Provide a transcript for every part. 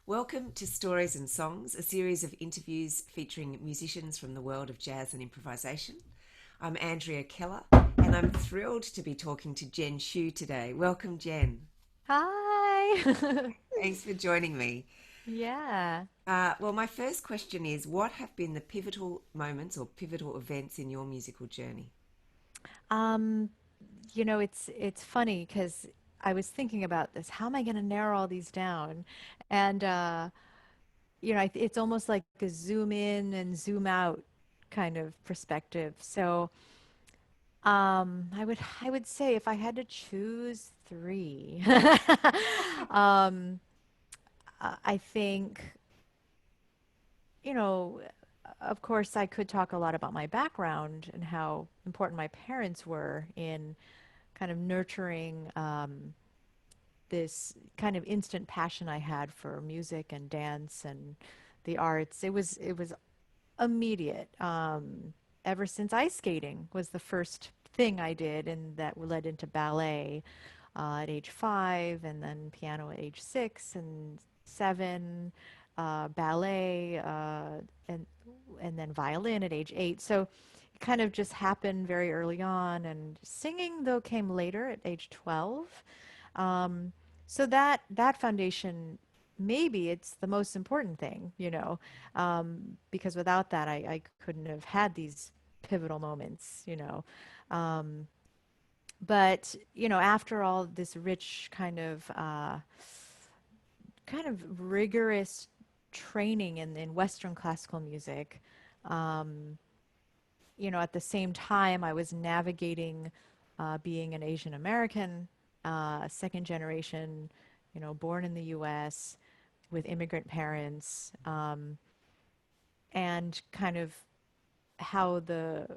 Welcome to Stories and Songs, a series of interviews featuring musicians from the world of jazz and improvisation. I'm Andrea Keller, and I'm thrilled to be talking to Jen Shyu today. Welcome, Jen. Hi. Thanks for joining me. Yeah. Well, my first question is, what have been the pivotal moments or pivotal events in your musical journey? Um, it's funny because I was thinking about this. How am I going to narrow all these down? And it's almost like a zoom in and zoom out kind of perspective. So, I would say if I had to choose three, um, I think, you know, of course, I could talk a lot about my background and how important my parents were in kind of nurturing this kind of instant passion I had for music and dance and the arts. It was immediate. Ever since ice skating was the first thing I did, and that led into ballet at age 5, and then piano at age 6 and 7, ballet, and and then violin at age 8. So it kind of just happened very early on, and singing though came later at age 12. Um, so that foundation, maybe it's the most important thing, because without that, I couldn't have had these pivotal moments. Um, but after all this rich kind of rigorous training in Western classical music, um, at the same time, I was navigating being an Asian American, second generation, born in the U.S. with immigrant parents, and kind of how the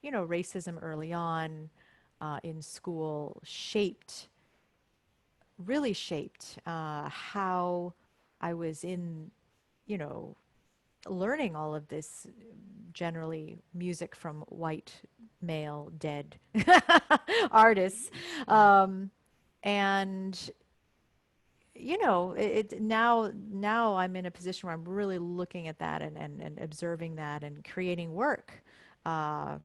racism early on in school really shaped how I was in, you know, learning all of this generally music from white male dead artists. Um, and now I'm in a position where I'm really looking at that and observing that and creating work, uh,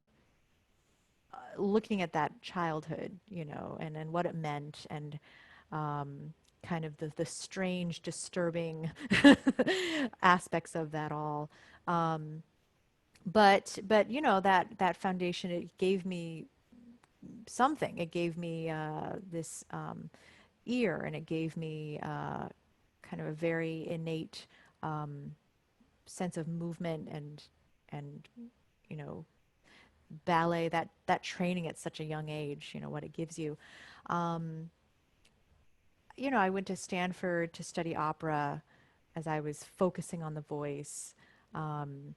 looking at that childhood, and what it meant, and kind of the strange, disturbing aspects of that all. Um, but that foundation, it gave me something. It gave me this ear, and it gave me kind of a very innate um, sense of movement and you know ballet, that training at such a young age, what it gives you. um, I went to Stanford to study opera as I was focusing on the voice. um,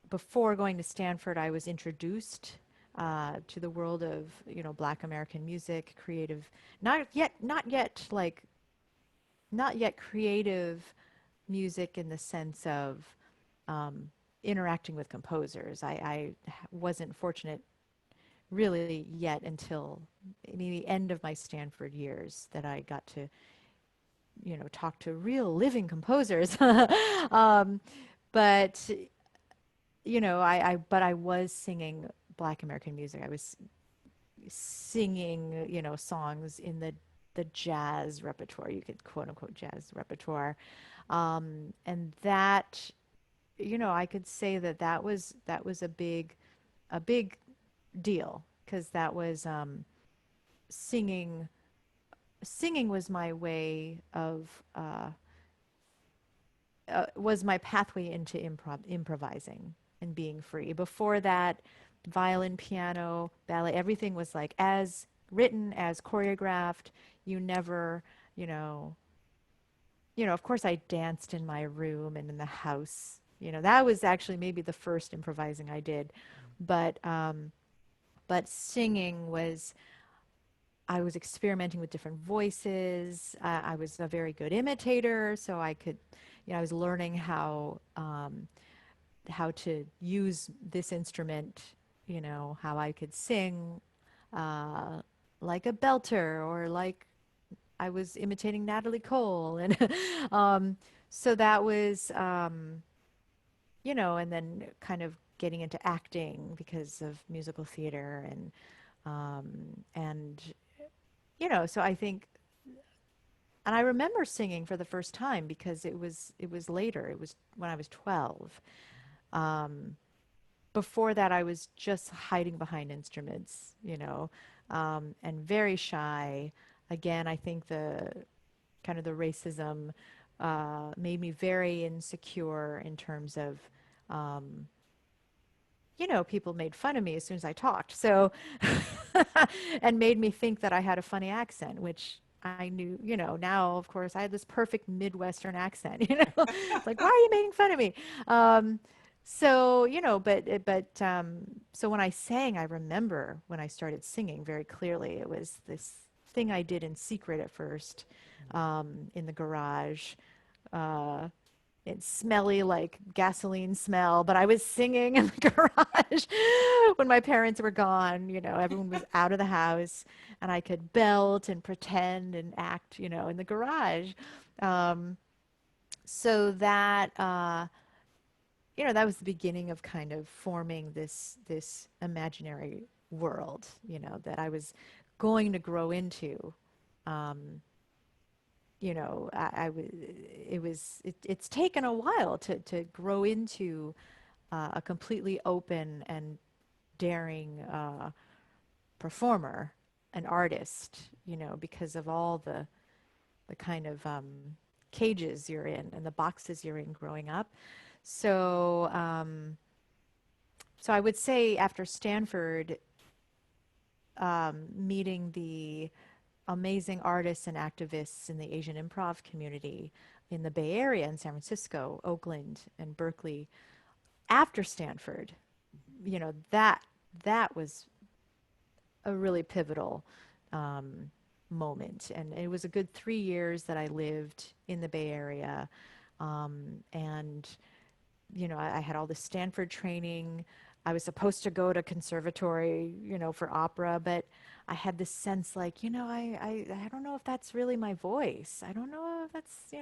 Before going to Stanford, I was introduced to the world of Black American music, creative, not yet creative music in the sense of um, interacting with composers. I wasn't fortunate really yet until maybe end of my Stanford years that I got to talk to real living composers. um, but but I was singing Black American music. I was singing, songs in the jazz repertoire. You could quote unquote jazz repertoire, and that, I could say that was a big deal, because that was singing. Singing was my way of was my pathway into improvising and being free. Before that, violin, piano, ballet, everything was like as written, as choreographed. You never, you know, of course I danced in my room and in the house. That was actually maybe the first improvising I did. But singing was, I was experimenting with different voices. I was a very good imitator, so I could, I was learning how to use this instrument, how I could sing uh, like a belter, or like I was imitating Natalie Cole. And um, So that was, and then kind of getting into acting because of musical theater and so I think, and I remember singing for the first time because it was later. It was when I was 12. Um, Before that, I was just hiding behind instruments, and very shy. Again, I think the kind of the racism made me very insecure in terms of, um, people made fun of me as soon as I talked. So, and made me think that I had a funny accent, which I knew, now, of course, I had this perfect Midwestern accent, It's like, why are you making fun of me? Um, so, so when I sang, I remember when I started singing very clearly, it was this thing I did in secret at first, in the garage. Uh, it's smelly like gasoline smell, but I was singing in the garage when my parents were gone. Everyone was out of the house, and I could belt and pretend and act, in the garage. Um, so that was the beginning of kind of forming this imaginary world, that I was going to grow into. Um, it's taken a while to grow into a completely open and daring performer, an artist, because of all the kind of cages you're in and the boxes you're in growing up. So, so I would say after Stanford, meeting the amazing artists and activists in the Asian improv community in the Bay Area, in San Francisco, Oakland, and Berkeley, after Stanford, that was a really pivotal moment. And it was a good 3 years that I lived in the Bay Area. And I had all this Stanford training. I was supposed to go to conservatory, for opera, but I had this sense like, I don't know if that's really my voice. I don't know if that's,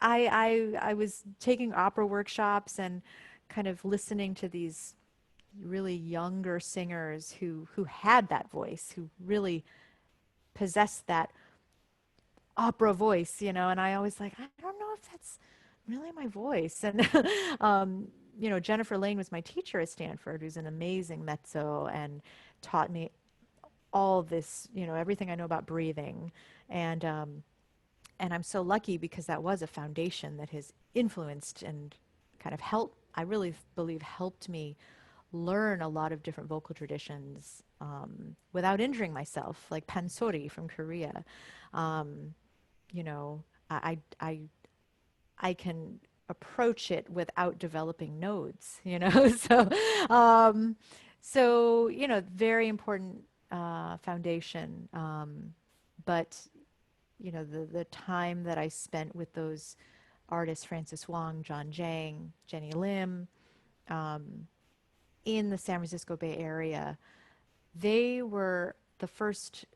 I was taking opera workshops and kind of listening to these really younger singers who had that voice, who really possessed that opera voice, and I always like, I don't know if that's really my voice. And Jennifer Lane was my teacher at Stanford, who's an amazing mezzo and taught me all this, everything I know about breathing. And I'm so lucky because that was a foundation that has influenced and kind of helped, I really believe, helped me learn a lot of different vocal traditions without injuring myself, like pansori from Korea. Um, you know, I I can approach it without developing nodes, So, um, very important foundation. But the time that I spent with those artists, Francis Wong, John Jang, Jenny Lim, um, in the San Francisco Bay Area, they were the first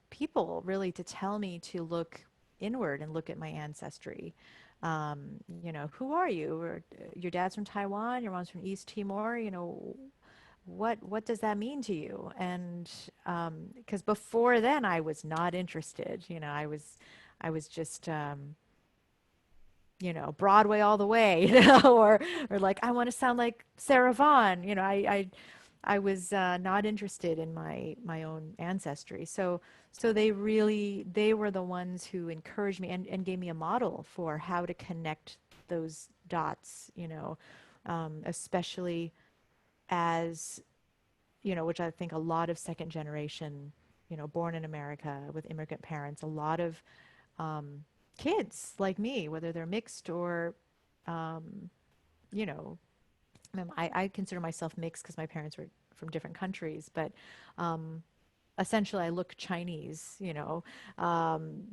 people really to tell me to look inward and look at my ancestry. Who are you? Or, your dad's from Taiwan, your mom's from East Timor. What does that mean to you? And because before then I was not interested. I was just Broadway all the way, or like I want to sound like Sarah Vaughan. I was not interested in my own ancestry. So they were the ones who encouraged me and gave me a model for how to connect those dots, especially as, which I think a lot of second generation, born in America with immigrant parents, a lot of kids like me, whether they're mixed or, um, you know, I consider myself mixed because my parents were from different countries, but essentially I look Chinese,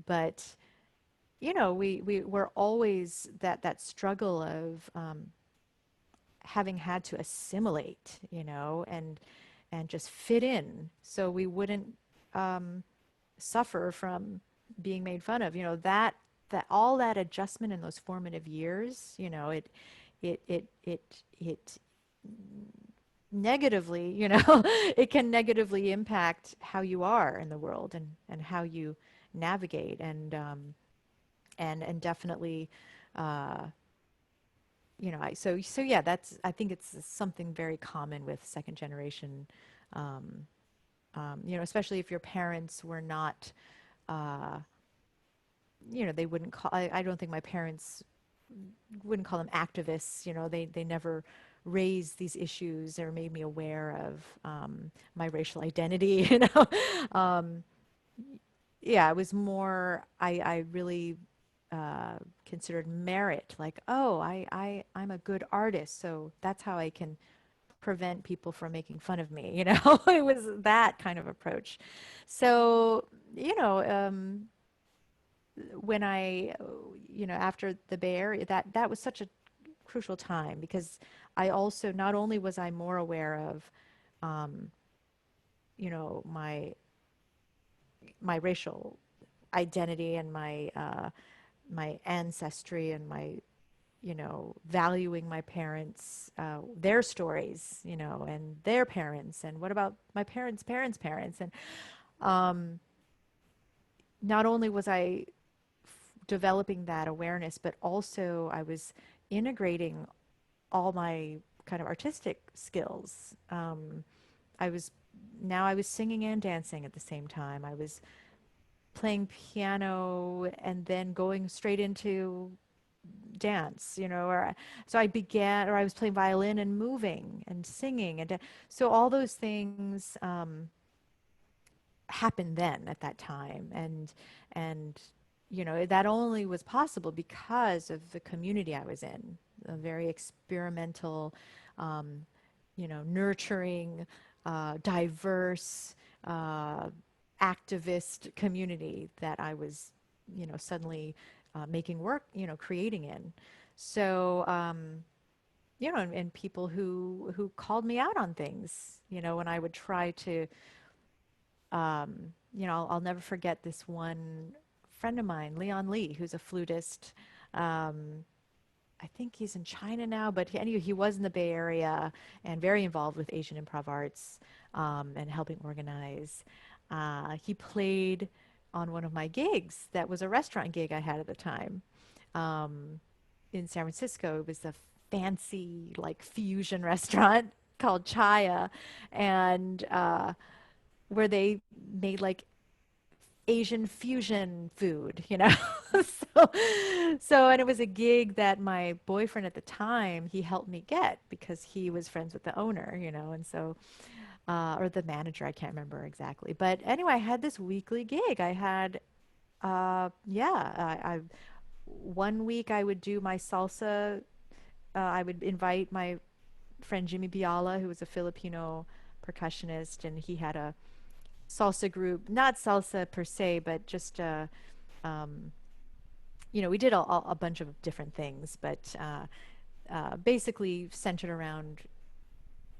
but we were always that struggle of having had to assimilate, and just fit in so we wouldn't suffer from being made fun of. That that all that adjustment in those formative years, you know, it negatively, you know, it can negatively impact how you are in the world and how you navigate and definitely, uh, you know, so yeah, that's, I think it's something very common with second generation, um, you know, especially if your parents were not, uh, you know, they wouldn't call, I don't think my parents wouldn't call them activists, you know, they never raised these issues or made me aware of my racial identity, you know. um, yeah, it was more, I really considered merit, like, oh, I'm a good artist, so that's how I can prevent people from making fun of me, you know. It was that kind of approach. So, you know, when you know, after the Bay Area, that was such a crucial time because I also, not only was I more aware of, um, you know, my racial identity and my ancestry and my, you know, valuing my parents, their stories, you know, and their parents, and what about my parents, and um, not only was I developing that awareness, but also I was integrating all my kind of artistic skills. I was Now I was singing and dancing at the same time. I was playing piano and then going straight into dance, you know, or so I began, or I was playing violin and moving and singing so all those things happened then at that time, and you know, that only was possible because of the community I was in, a very experimental, um, you know, nurturing, diverse, uh, activist community that I was, you know, suddenly making work, you know, creating in. So, you know, and people who called me out on things, you know, when I would try to, you know, I'll never forget this one friend of mine, Leon Lee, who's a flutist. Um, I think he's in China now, but anyway, he was in the Bay Area and very involved with Asian improv arts, and helping organize. He played on one of my gigs that was a restaurant gig I had at the time, um, in San Francisco. It was a fancy, like, fusion restaurant called Chaya, and where they made like Asian fusion food, you know. so, and it was a gig that my boyfriend at the time, he helped me get because he was friends with the owner, you know, and so, or the manager, I can't remember exactly. But anyway, I had this weekly gig. I had, yeah, I one week I would do my salsa. I would invite my friend Jimmy Biala, who was a Filipino percussionist, and he had a salsa group, not salsa per se, but just um, you know, we did a bunch of different things, but basically centered around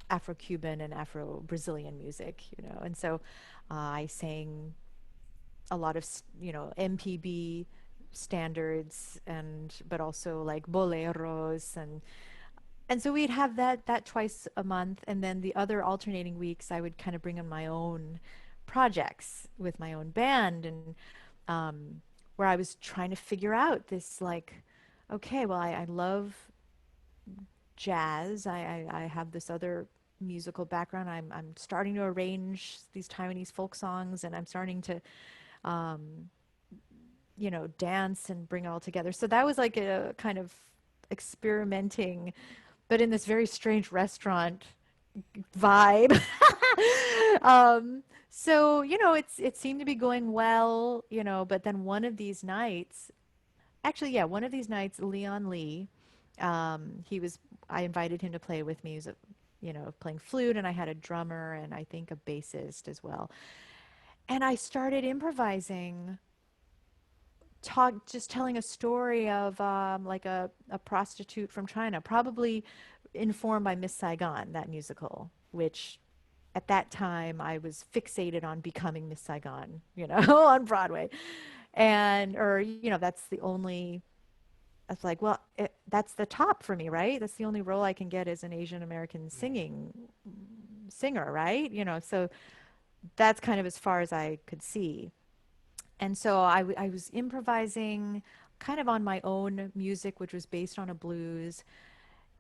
Afro-Cuban and Afro-Brazilian music, you know. And so I sang a lot of, you know, MPB standards, and but also like boleros, and so we'd have that twice a month, and then the other alternating weeks I would kind of bring in my own projects with my own band, and where I was trying to figure out this, like, okay, well, I love jazz. I have this other musical background. I'm starting to arrange these Taiwanese folk songs, and I'm starting to, um, you know, dance and bring it all together. So that was like a kind of experimenting, but in this very strange restaurant vibe. So, you know, it seemed to be going well, you know, but then one of these nights, actually, yeah, one of these nights, Leon Lee, he was, I invited him to play with me. He was, you know, playing flute, and I had a drummer and I think a bassist as well. And I started improvising, just telling a story of like a prostitute from China, probably informed by Miss Saigon, that musical, which at that time I was fixated on becoming Miss Saigon, you know, on Broadway. And, or, that's the only, it's like, well, that's the top for me, right? That's the only role I can get as an Asian American singer, right? So that's kind of as far as I could see. And so I was improvising kind of on my own music, which was based on a blues.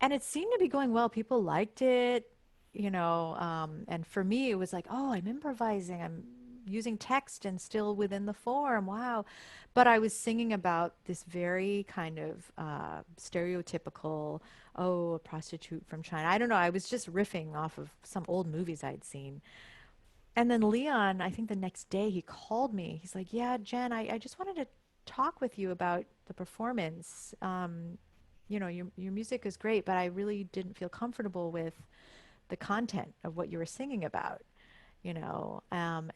And it seemed to be going well. People liked it, and for me, it was like, oh, I'm improvising. I'm using text and still within the form. Wow. But I was singing about this very kind of stereotypical, oh, a prostitute from China. I don't know. I was just riffing off of some old movies I'd seen. And then Leon, I think the next day he called me. He's like, yeah, Jen, I just wanted to talk with you about the performance. Your music is great, but I really didn't feel comfortable with the content of what you were singing about, and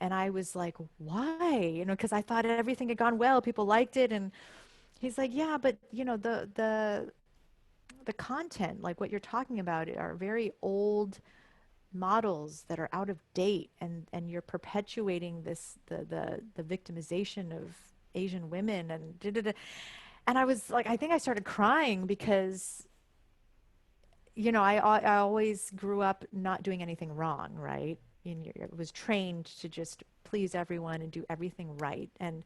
I was like, why? Because I thought everything had gone well, people liked it, and he's like, yeah, but the content, like what you're talking about, are very old models that are out of date, and you're perpetuating this the victimization of Asian women and da, da, da. And I was like, I think I started crying because I always grew up not doing anything wrong, right? I was trained to just please everyone and do everything right. And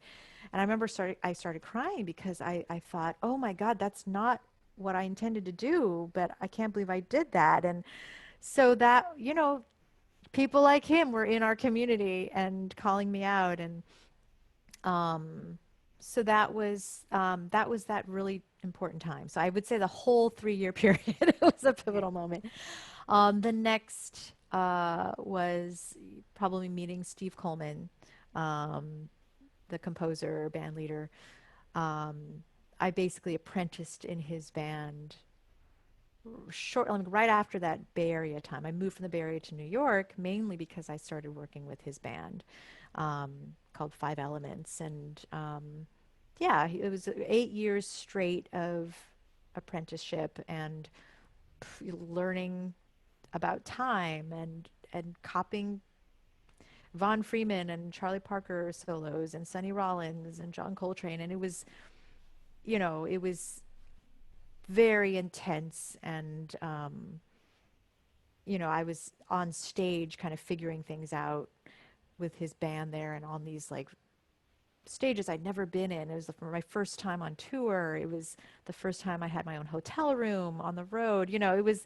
I remember I started crying because I thought, oh my God, that's not what I intended to do, but I can't believe I did that. And so that, people like him were in our community and calling me out. And um, so that was that really important time. So I would say the whole 3-year period was a pivotal moment. The next was probably meeting Steve Coleman, um, the composer, band leader. I basically apprenticed in his band like right after that Bay Area time. I moved from the Bay Area to New York mainly because I started working with his band called Five Elements, and yeah, it was 8 years straight of apprenticeship and learning about time and copying Von Freeman and Charlie Parker solos and Sonny Rollins and John Coltrane, and it was very intense. And I was on stage kind of figuring things out with his band there and on these like stages I'd never been in. It was my first time on tour. It was the first time I had my own hotel room on the road. It was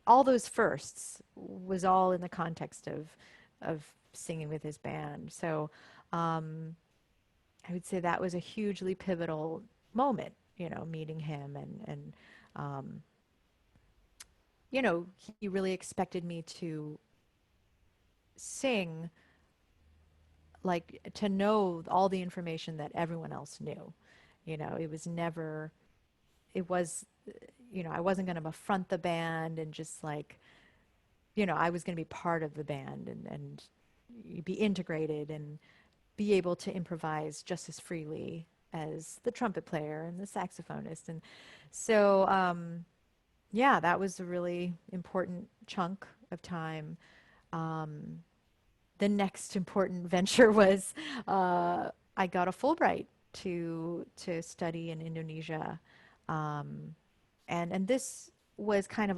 all those firsts was all in the context of singing with his band. So I would say that was a hugely pivotal moment, meeting him and um, he really expected me to sing, like to know all the information that everyone else knew. It was never, it was, I wasn't going to front the band and just like, I was going to be part of the band and be integrated and be able to improvise just as freely as the trumpet player and the saxophonist. And so, yeah, that was a really important chunk of time. Um, the next important venture was I got a Fulbright to study in Indonesia, um, and this was kind of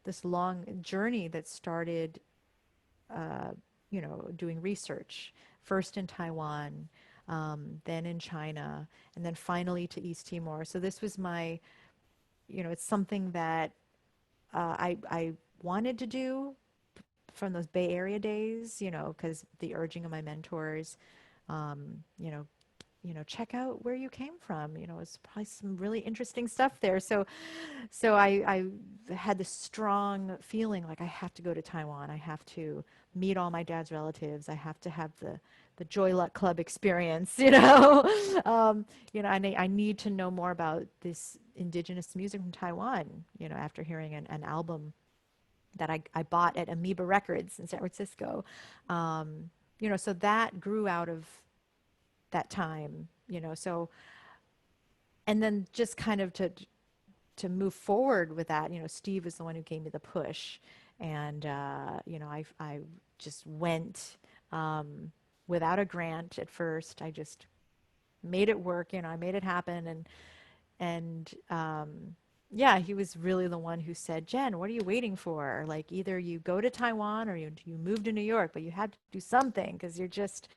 this long journey that started, uh, doing research first in Taiwan, then in China, and then finally to East Timor. So this was it's something that I wanted to do from those Bay Area days, because the urging of my mentors, um, you know, check out where you came from. It's probably some really interesting stuff there. So I had this strong feeling like I have to go to Taiwan. I have to meet all my dad's relatives. I have to have the Joy Luck Club experience. I need to know more about this indigenous music from Taiwan. After hearing an album that I bought at Amoeba Records in San Francisco. So that grew out of that time, so, and then just kind of to move forward with that, Steve was the one who gave me the push. And, I just went without a grant at first. I just made it work. You know, I made it happen. And yeah, he was really the one who said, Jen, what are you waiting for? Like, either you go to Taiwan or you move to New York, but you had to do something because you're just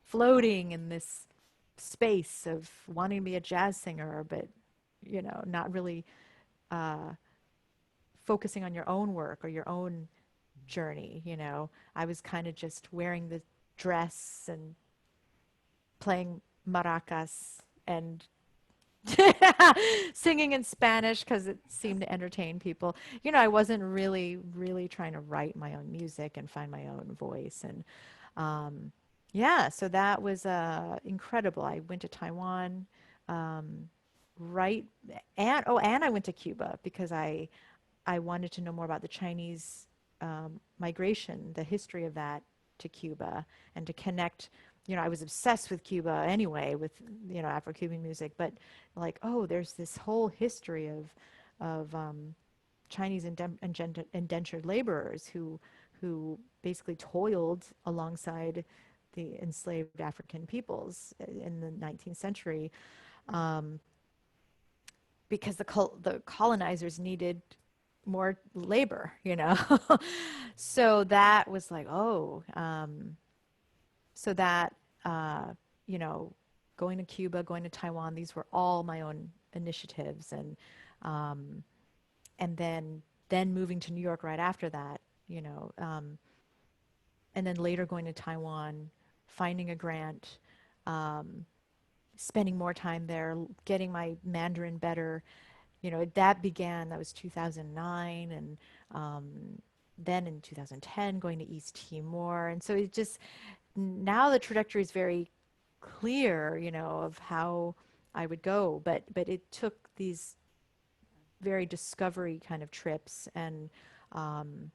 floating in this space of wanting to be a jazz singer, but, you know, not really uh, focusing on your own work or your own journey. You know, I was kind of just wearing the dress and playing maracas and singing in Spanish because it seemed to entertain people. You know, I wasn't really trying to write my own music and find my own voice. And um, yeah, so that was incredible. I went to Taiwan, um, right, and I went to Cuba because I wanted to know more about the Chinese migration, the history of that to Cuba, and to connect. You know, I was obsessed with Cuba anyway, with, you know, Afro-Cuban music, but like, oh, there's this whole history of Chinese indentured laborers who basically toiled alongside the enslaved African peoples in the 19th century, um, because the colonizers needed more labor, you know. So that was like, oh, so that, uh, you know, going to Cuba, going to Taiwan, these were all my own initiatives. Um, and then moving to New York right after that, you know, and then later going to Taiwan, finding a grant, um, spending more time there, getting my Mandarin better. You know, that was 2009, and um, then in 2010 going to East Timor. And so it just, now the trajectory is very clear, you know, of how I would go, but it took these very discovery kind of trips, and um,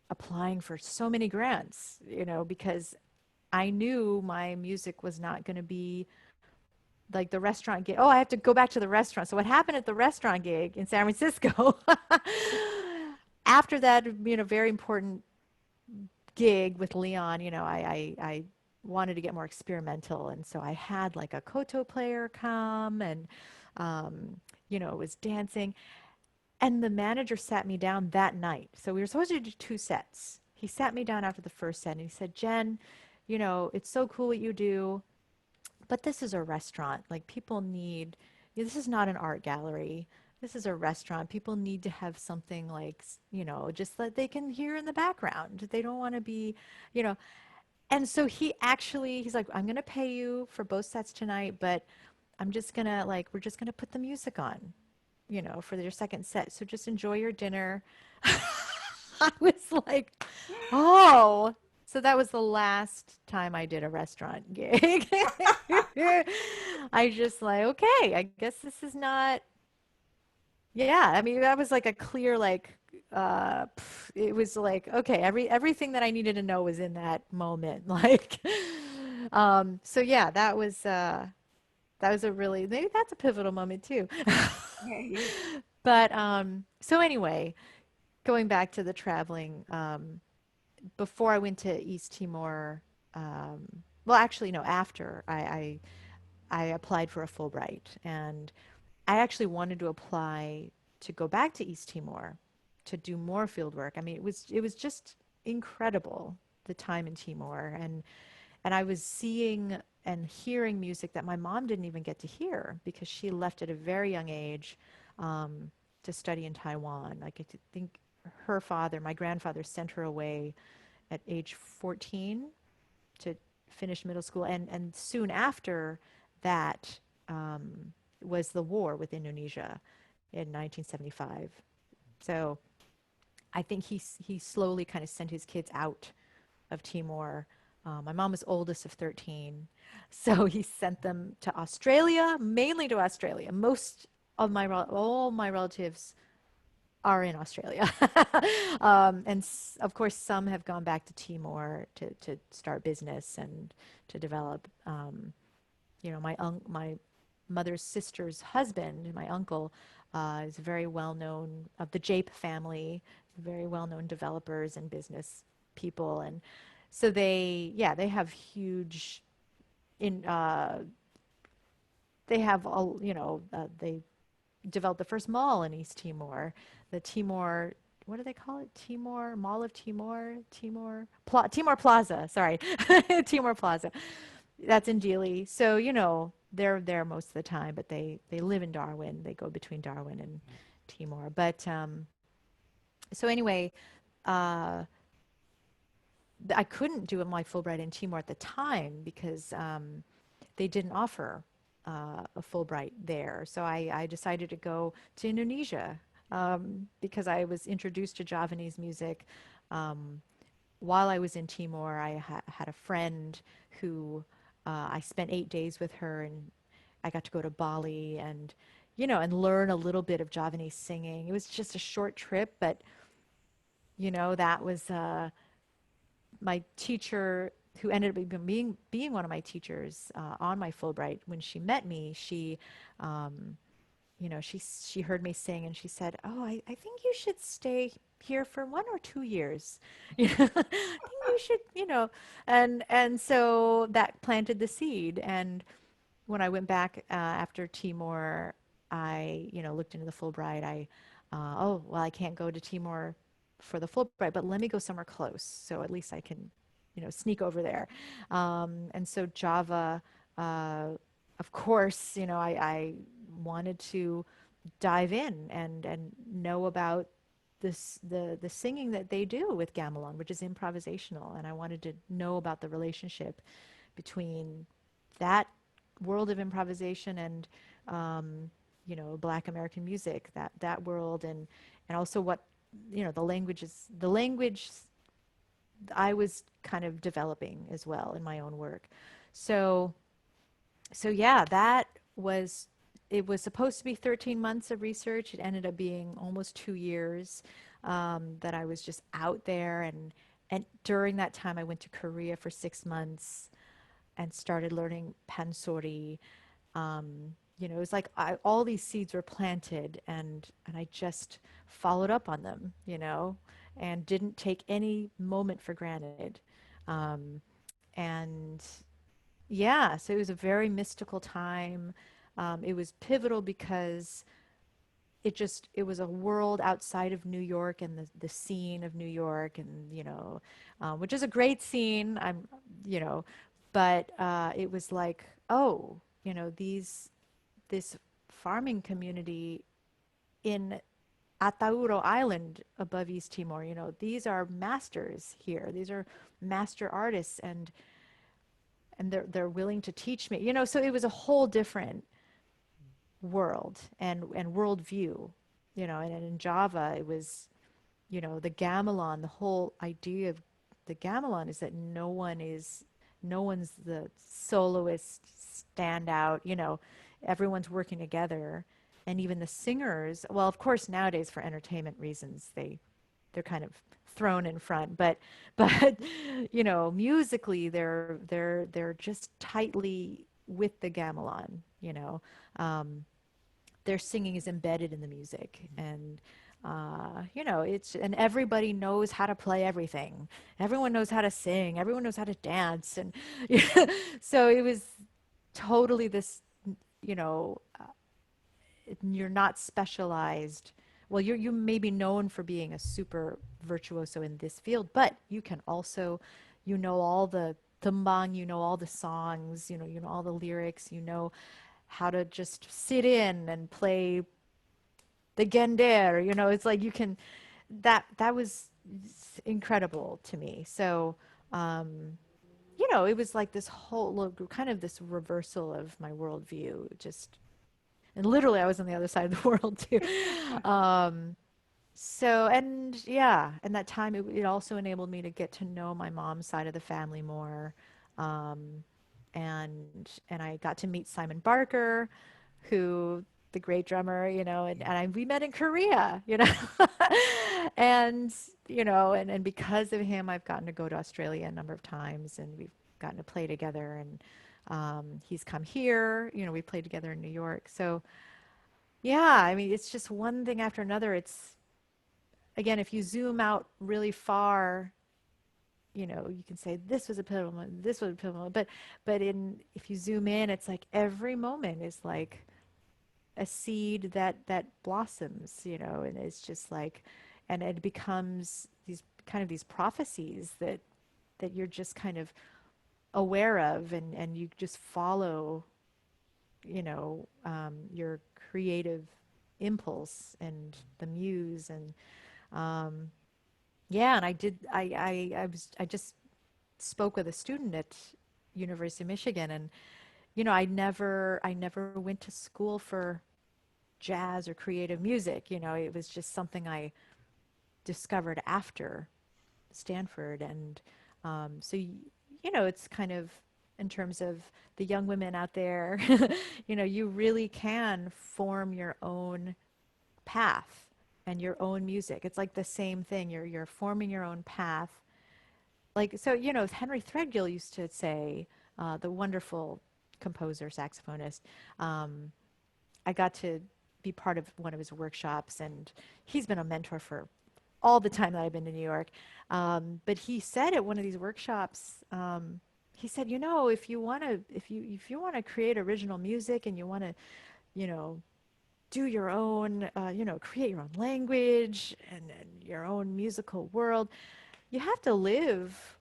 applying for so many grants, you know, because I knew my music was not going to be like the restaurant gig. Oh, I have to go back to the restaurant. So what happened at the restaurant gig in San Francisco? After that, you know, very important gig with Leon, you know, I wanted to get more experimental. And so I had like a koto player come, and, you know, was dancing. And the manager sat me down that night. So we were supposed to do 2 sets. He sat me down after the first set and he said, Jen, you know, it's so cool what you do, but this is a restaurant. Like, people need, this is not an art gallery. This is a restaurant. People need to have something like, you know, just that they can hear in the background. They don't want to be, you know. And so he's like, I'm going to pay you for both sets tonight, but I'm just going to, like, we're just going to put the music on, you know, for your second set. So just enjoy your dinner. I was like, oh. So that was the last time I did a restaurant gig. I just like, okay, I guess this is not, yeah, I mean, that was like a clear, like, it was like, okay, everything that I needed to know was in that moment. Like, so yeah, that was a really, maybe that's a pivotal moment too. Yeah, yeah. But so anyway, going back to the traveling, before I went to East Timor, well, actually, no, after I applied for a Fulbright, and I actually wanted to apply to go back to East Timor to do more field work. I mean, it was just incredible, the time in Timor, and I was seeing and hearing music that my mom didn't even get to hear because she left at a very young age, to study in Taiwan. Like, I think her father, my grandfather, sent her away at age 14 to finish middle school, and soon after that, was the war with Indonesia in 1975. So I think he slowly kind of sent his kids out of Timor. My mom was oldest of 13, so he sent them to Australia, mainly to Australia. Most of all my relatives are in Australia. And of course, some have gone back to Timor to start business and to develop. You know, my mother's sister's husband, my uncle, is very well known, of the Jape family, very well known developers and business people. And so they have huge in they have all, they developed the first mall in East Timor, the Timor, what do they call it? Timor, Mall of Timor, Timor Plaza, sorry, Timor Plaza. That's in Dili. So, they're there most of the time, but they live in Darwin. They go between Darwin and Timor. But so anyway, uh, I couldn't do my Fulbright in Timor at the time because they didn't offer a Fulbright there. So I decided to go to Indonesia because I was introduced to Javanese music. While I was in Timor, I had a friend who I spent 8 days with her, and I got to go to Bali and, and learn a little bit of Javanese singing. It was just a short trip, but, that was my teacher who ended up being one of my teachers on my Fulbright. When she met me, um, she heard me sing and she said, "Oh, I think you should stay here for 1 or 2 years. I think you should, and so that planted the seed. And when I went back after Timor, I, looked into the Fulbright. Oh, well, I can't go to Timor for the Fulbright, but let me go somewhere close, so at least I can, sneak over there. And so Java, uh, of course, I wanted to dive in and know about the singing that they do with gamelan, which is improvisational, and I wanted to know about the relationship between that world of improvisation and Black American music, that world, and also what the language I was kind of developing as well in my own work. So yeah, it was supposed to be 13 months of research. It ended up being almost 2 years that I was just out there. And during that time, I went to Korea for 6 months and started learning pansori. It was like all these seeds were planted, and I just followed up on them, and didn't take any moment for granted. Um, and yeah, so it was a very mystical time. It was pivotal because it was a world outside of New York and the scene of New York, and which is a great scene. You know, but it was like, oh, this farming community in Atauro Island above East Timor. These are masters here. These are master artists, and they're willing to teach me. So it was a whole different world and worldview. And in Java, it was, the gamelan. The whole idea of the gamelan is that no one's the soloist standout. Everyone's working together, and even the singers. Well, of course, nowadays for entertainment reasons, they're kind of thrown in front, but musically they're just tightly with the gamelan. Their singing is embedded in the music, and and everybody knows how to play everything. Everyone knows how to sing. Everyone knows how to dance, and so it was totally this. You know, you're not specialized. Well, you may be known for being a super virtuoso in this field, but you can also, all the tembang, all the songs, you know all the lyrics, how to just sit in and play the gender. It's like you can. That was incredible to me. So, it was like this whole kind of this reversal of my worldview. And literally, I was on the other side of the world too. So, and yeah, and that time it also enabled me to get to know my mom's side of the family more. Um, and I got to meet Simon Barker, who the great drummer, we met in Korea, and and because of him, I've gotten to go to Australia a number of times, and we've gotten to play together, and he's come here, we played together in New York. So yeah, I mean, it's just one thing after another. It's, again, if you zoom out really far, you can say this was a pivotal moment, this was a pivotal moment, but if you zoom in, it's like every moment is like a seed that blossoms, and it's just like, and it becomes these prophecies that you're just kind of aware of, and you just follow, your creative impulse and the muse, and um, yeah, and I just spoke with a student at University of Michigan, and I never went to school for jazz or creative music. It was just something I discovered after Stanford, and it's kind of in terms of the young women out there, you really can form your own path and your own music. It's like the same thing. You're forming your own path. Like, so, Henry Threadgill used to say, the wonderful composer, saxophonist, I got to be part of one of his workshops, and he's been a mentor for all the time that I've been to New York. But he said at one of these workshops, he said, if you want to create original music, and you want to, do your own, create your own language and your own musical world, you have to live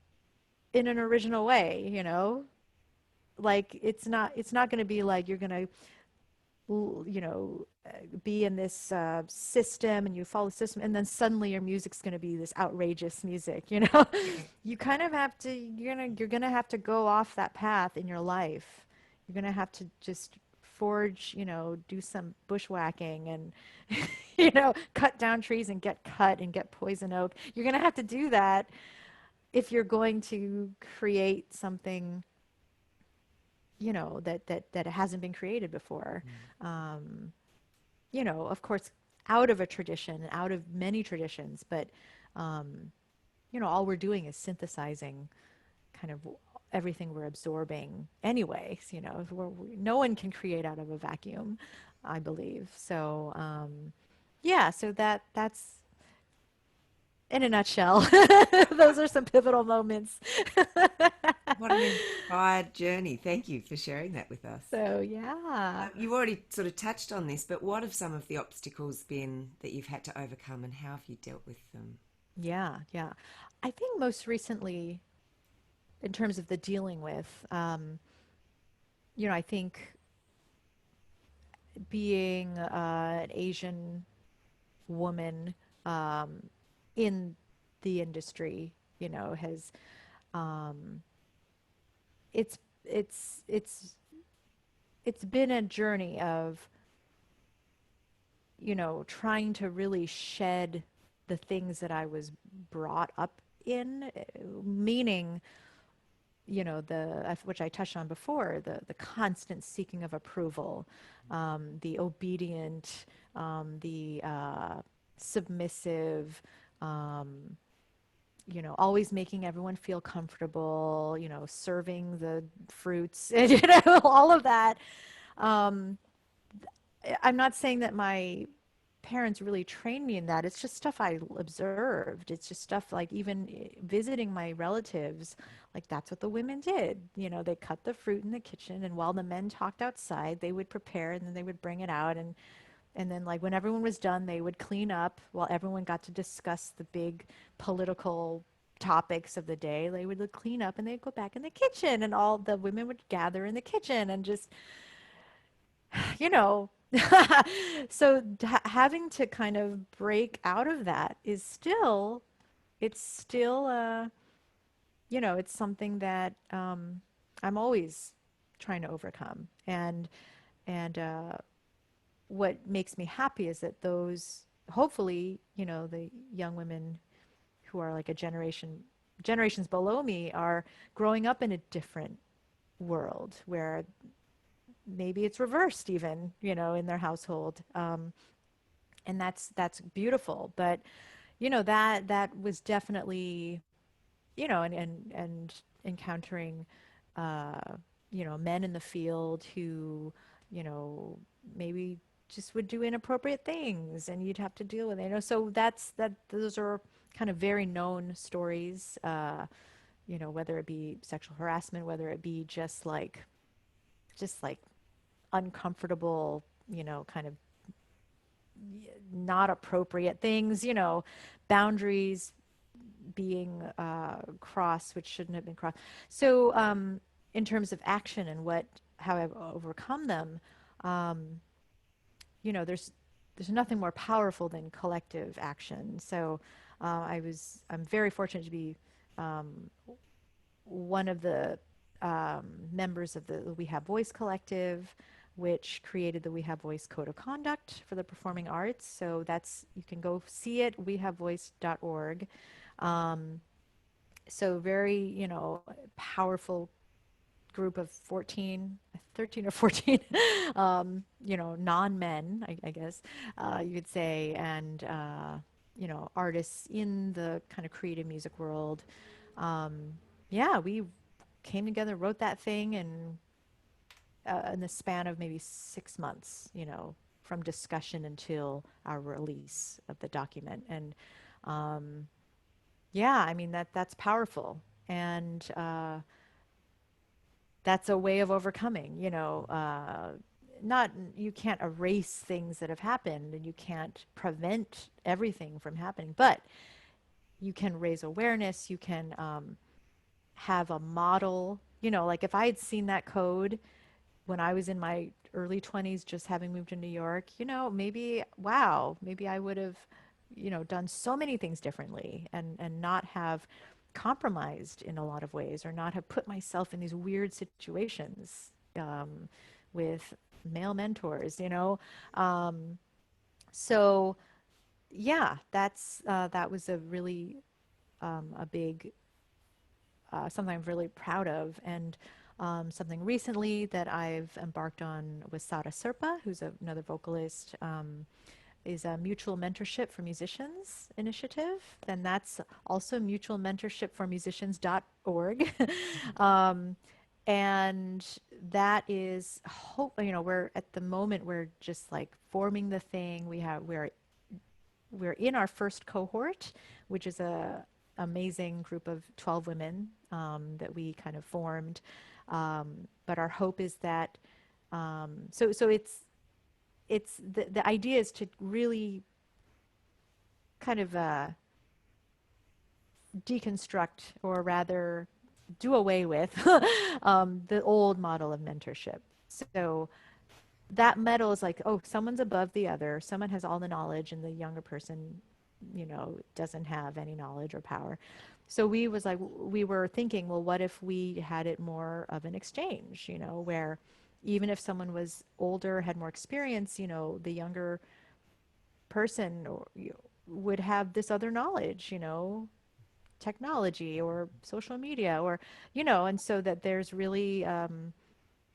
in an original way, like it's not going to be like you're going to be in this system, and you follow the system, and then suddenly your music's going to be this outrageous music. You kind of have to, you're gonna have to go off that path in your life. You're gonna have to just forge, do some bushwhacking, and cut down trees and get cut and get poison oak. You're gonna have to do that if you're going to create something, that hasn't been created before. Of course, out of a tradition, out of many traditions, but all we're doing is synthesizing kind of everything we're absorbing anyways. No one can create out of a vacuum, I believe. So yeah, so that's in a nutshell. Those are some pivotal moments. What an inspired journey. Thank you for sharing that with us. So, yeah. You've already sort of touched on this, but what have some of the obstacles been that you've had to overcome, and how have you dealt with them? Yeah, yeah. I think most recently, in terms of the dealing with, I think being an Asian woman in the industry, has um, it's it's it's it's been a journey of trying to really shed the things that I was brought up in, meaning which I touched on before, the constant seeking of approval, the obedient, the submissive, always making everyone feel comfortable, serving the fruits, and, all of that. Um, I'm not saying that my parents really trained me in that. It's just stuff I observed. It's just stuff like even visiting my relatives, like that's what the women did. They cut the fruit in the kitchen, and while the men talked outside, they would prepare, and then they would bring it out, and then, like, when everyone was done, they would clean up while everyone got to discuss the big political topics of the day. They would clean up, and they'd go back in the kitchen, and all the women would gather in the kitchen and just, you know. So having to kind of break out of that is still, it's still, it's something that I'm always trying to overcome. And what makes me happy is that those, hopefully, the young women who are like generations below me are growing up in a different world where maybe it's reversed even, in their household. And that's beautiful. But, that was definitely, and encountering, men in the field who, maybe just would do inappropriate things, and you'd have to deal with it. So those are kind of very known stories. whether it be sexual harassment, whether it be just like uncomfortable, kind of not appropriate things, boundaries being crossed, which shouldn't have been crossed. So in terms of action and how I've overcome them, um, there's nothing more powerful than collective action. So I'm very fortunate to be um, one of the members of the We Have Voice Collective, which created the We Have Voice Code of Conduct for the Performing Arts. So you can go see it, wehavevoice.org. Um, so very, powerful group of 13 or 14, non-men, I guess, you could say, and, artists in the kind of creative music world. Yeah, we came together, wrote that thing, and in the span of maybe 6 months, from discussion until our release of the document. And yeah, I mean, that's powerful. And that's a way of overcoming, not, you can't erase things that have happened and you can't prevent everything from happening, but you can raise awareness. You can have a model, like if I had seen that code when I was in my early 20s, just having moved to New York, maybe, wow, maybe I would have, done so many things differently and not have compromised in a lot of ways, or not have put myself in these weird situations with male mentors, So yeah, that was a really a big something I'm really proud of. And something recently that I've embarked on with Sara Serpa, who's another vocalist, is a mutual mentorship for musicians initiative. And that's also mutual mentorship for musicians.org. um, and that is hope, we're at the moment, we're just like forming the thing. We're in our first cohort, which is a amazing group of 12 women that we kind of formed. But our hope is that, so it's the idea is to really kind of deconstruct, or rather do away with the old model of mentorship. So that model is like, oh, someone's above the other, someone has all the knowledge and the younger person, doesn't have any knowledge or power. So we were thinking, well, what if we had it more of an exchange, where even if someone was older, had more experience, the younger person would have this other knowledge, technology or social media, or, and so that there's really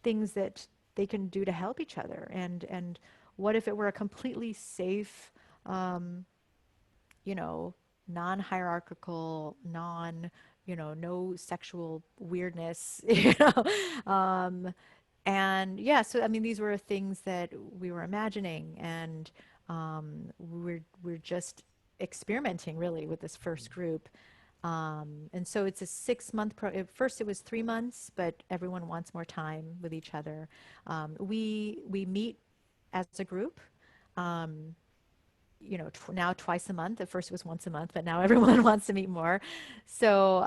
things that they can do to help each other. And what if it were a completely safe, non-hierarchical, no sexual weirdness, and yeah, so I mean, these were things that we were imagining, and we're just experimenting really with this first group. And so it's a 6-month at first it was 3 months, but everyone wants more time with each other. We meet as a group. Now twice a month. At first it was once a month, but now everyone wants to meet more. So,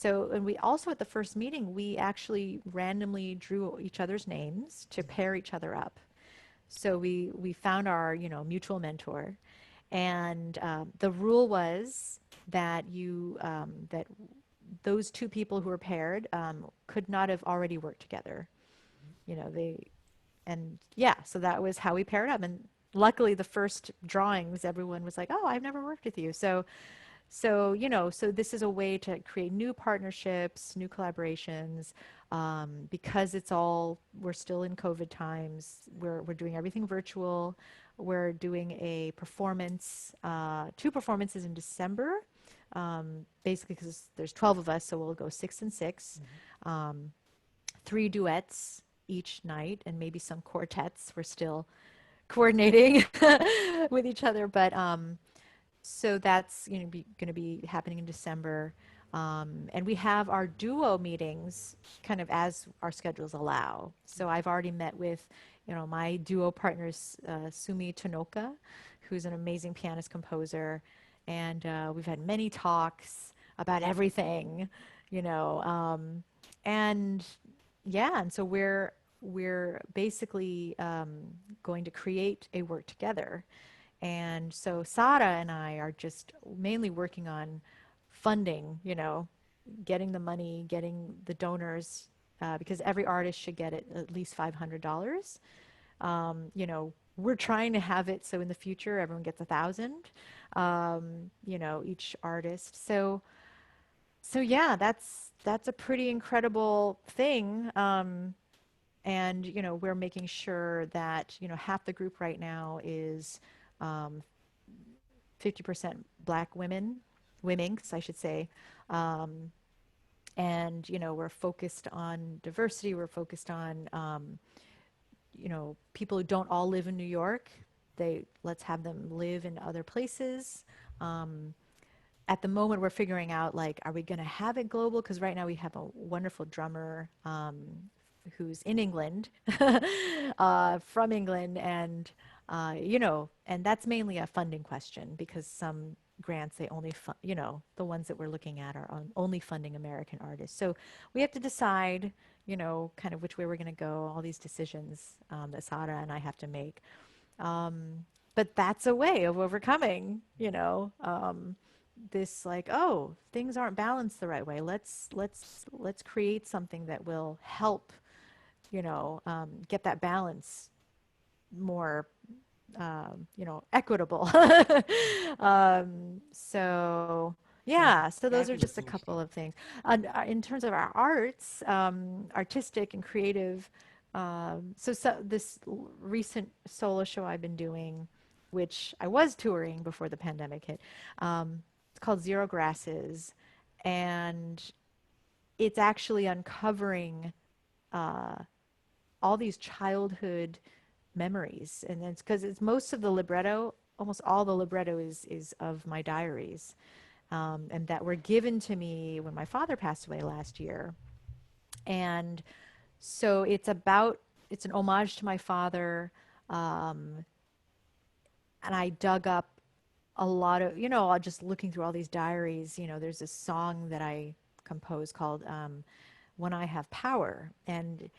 and we also, at the first meeting, we actually randomly drew each other's names to pair each other up. So we found our, mutual mentor, and the rule was that that those two people who were paired could not have already worked together. So that was how we paired up. And luckily, the first drawings, everyone was like, "Oh, I've never worked with you." So this is a way to create new partnerships, new collaborations, because we're still in COVID times. We're doing everything virtual. We're doing a performance, 2 performances in December, basically because there's 12 of us, so we'll go 6 and 6. 3 duets each night, and maybe some quartets. We're still coordinating with each other, but so that's going to be happening in December. And we have our duo meetings kind of as our schedules allow. So I've already met with, my duo partners, Sumi Tonoka, who's an amazing pianist composer. And we've had many talks about everything, you know. And yeah, and so we're basically going to create a work together. And so Sara and I are just mainly working on funding, getting the money, getting the donors, because every artist should get it at least $500. We're trying to have it so in the future everyone gets 1,000, each artist. So yeah, that's a pretty incredible thing. And we're making sure that half the group right now is 50% Black women's, I should say. And we're focused on diversity. We're focused on people who don't all live in New York. Let's have them live in other places. At the moment, we're figuring out, like, are we going to have it global? Because right now we have a wonderful drummer who's in England, from England, and and that's mainly a funding question, because some grants, they only the ones that we're looking at are only funding American artists. So we have to decide, kind of which way we're going to go. All these decisions that Sara and I have to make. But that's a way of overcoming, this, like, oh, things aren't balanced the right way. Let's create something that will help, get that balance more, equitable. So yeah, so those are Fabulous just a couple initiative. of things. In terms of our arts, artistic and creative, so this recent solo show I've been doing, which I was touring before the pandemic hit, it's called Zero Grasses, and it's actually uncovering all these childhood memories. And it's because it's most of the libretto, almost all the libretto is of my diaries, and that were given to me when my father passed away last year. And so it's an homage to my father. And I dug up a lot of, just looking through all these diaries, there's this song that I composed called When I Have Power. And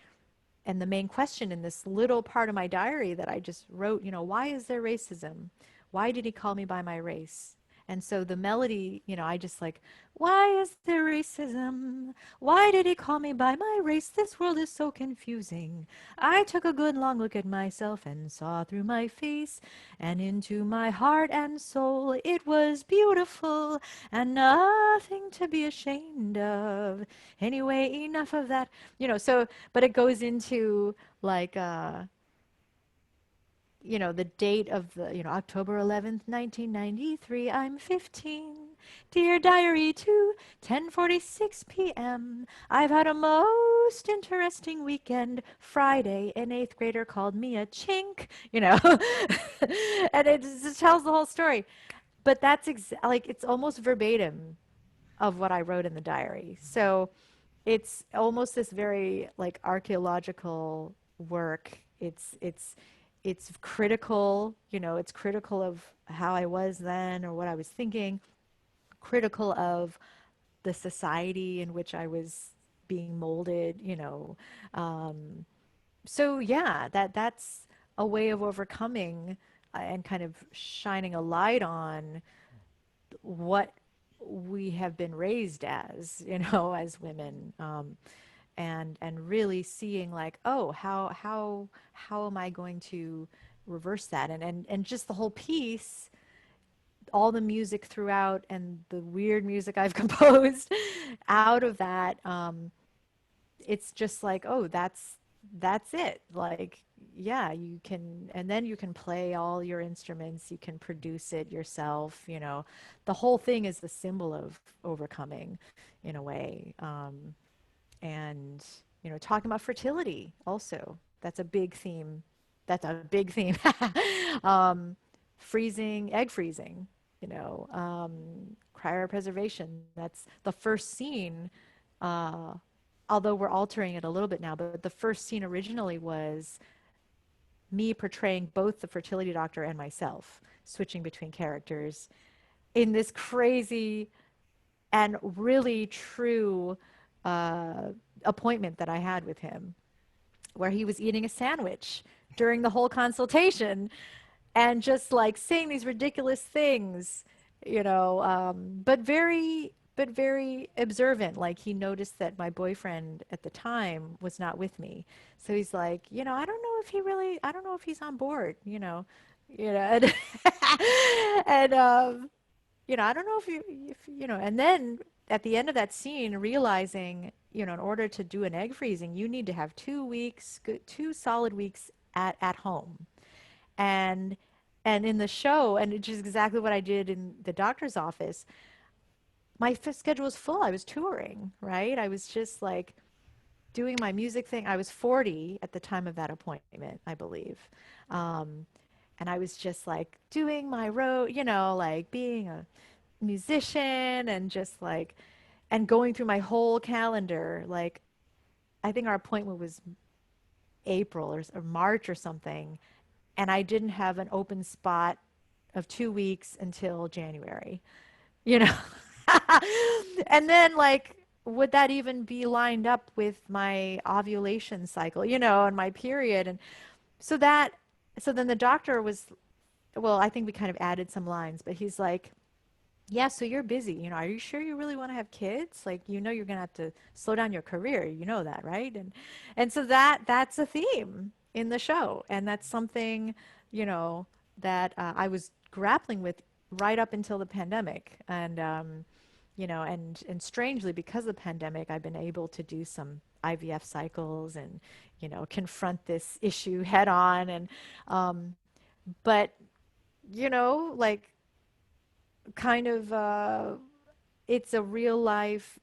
the main question in this little part of my diary that I just wrote, why is there racism? Why did he call me by my race? And so the melody, I just like, why is there racism? Why did he call me by my race? This world is so confusing. I took a good long look at myself and saw through my face and into my heart and soul. It was beautiful and nothing to be ashamed of. Anyway, enough of that. So, but it goes into like, the date of the, October 11th, 1993, I'm 15. Dear diary to 10:46 p.m. I've had a most interesting weekend. Friday, an 8th grader called me a chink, and it just tells the whole story. But that's like, it's almost verbatim of what I wrote in the diary. So it's almost this very, like, archaeological work. It's critical, it's critical of how I was then or what I was thinking, critical of the society in which I was being molded, So yeah, that's a way of overcoming and kind of shining a light on what we have been raised as, as women. And really seeing, like, oh, how am I going to reverse that? And just the whole piece, all the music throughout and the weird music I've composed out of that, it's just like, oh, that's it. Like, yeah, you can, and then you can play all your instruments, you can produce it yourself, the whole thing is the symbol of overcoming, in a way. And talking about fertility also, that's a big theme. Freezing, egg freezing, cryopreservation. That's the first scene, uh, although we're altering it a little bit now, but the first scene originally was me portraying both the fertility doctor and myself, switching between characters in this crazy and really true uh, appointment that I had with him, where he was eating a sandwich during the whole consultation and just like saying these ridiculous things, but very observant. Like he noticed that my boyfriend at the time was not with me. So he's like, I don't know if he's on board, and, and I don't know and then at the end of that scene, realizing, in order to do an egg freezing, you need to have 2 weeks, 2 solid weeks at home. And and in the show, and it's just exactly what I did in the doctor's office, my schedule was full. I was touring, right? I was just like doing my music thing. I was 40 at the time of that appointment, I believe. Um, and I was just like doing my road, like being a musician and just like, and going through my whole calendar. Like, I think our appointment was April or March or something. And I didn't have an open spot of 2 weeks until January, you know? And then, like, would that even be lined up with my ovulation cycle, and my period? And so that, so then the doctor was, well, I think we kind of added some lines, but he's like, yeah, so you're busy. Are you sure you really want to have kids? Like, you're going to have to slow down your career. You know that, right? And so that's a theme in the show. And that's something, that I was grappling with right up until the pandemic. And strangely, because of the pandemic, I've been able to do some IVF cycles and, confront this issue head on. But, like, kind of it's a real life,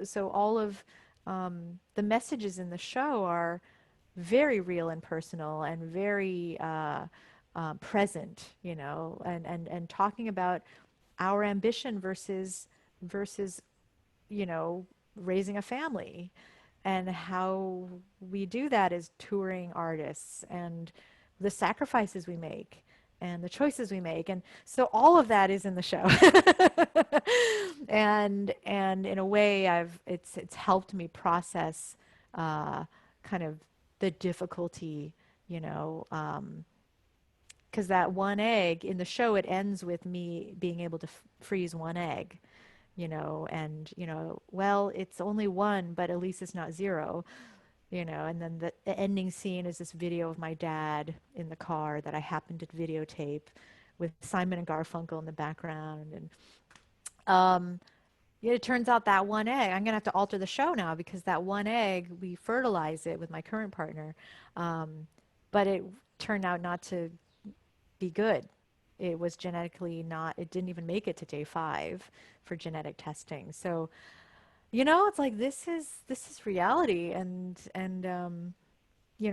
so all of the messages in the show are very real and personal and very present, and talking about our ambition versus raising a family, and how we do that as touring artists, and the sacrifices we make and the choices we make. And so all of that is in the show. And in a way, it's helped me process kind of the difficulty, because that one egg in the show, it ends with me being able to freeze one egg, and well, it's only one, but at least it's not zero. And then the ending scene is this video of my dad in the car that I happened to videotape with Simon and Garfunkel in the background. And it turns out that one egg, I'm going to have to alter the show now, because that one egg, we fertilize it with my current partner. But it turned out not to be good. It was genetically not, it didn't even make it to day 5 for genetic testing. So, it's like this is reality. And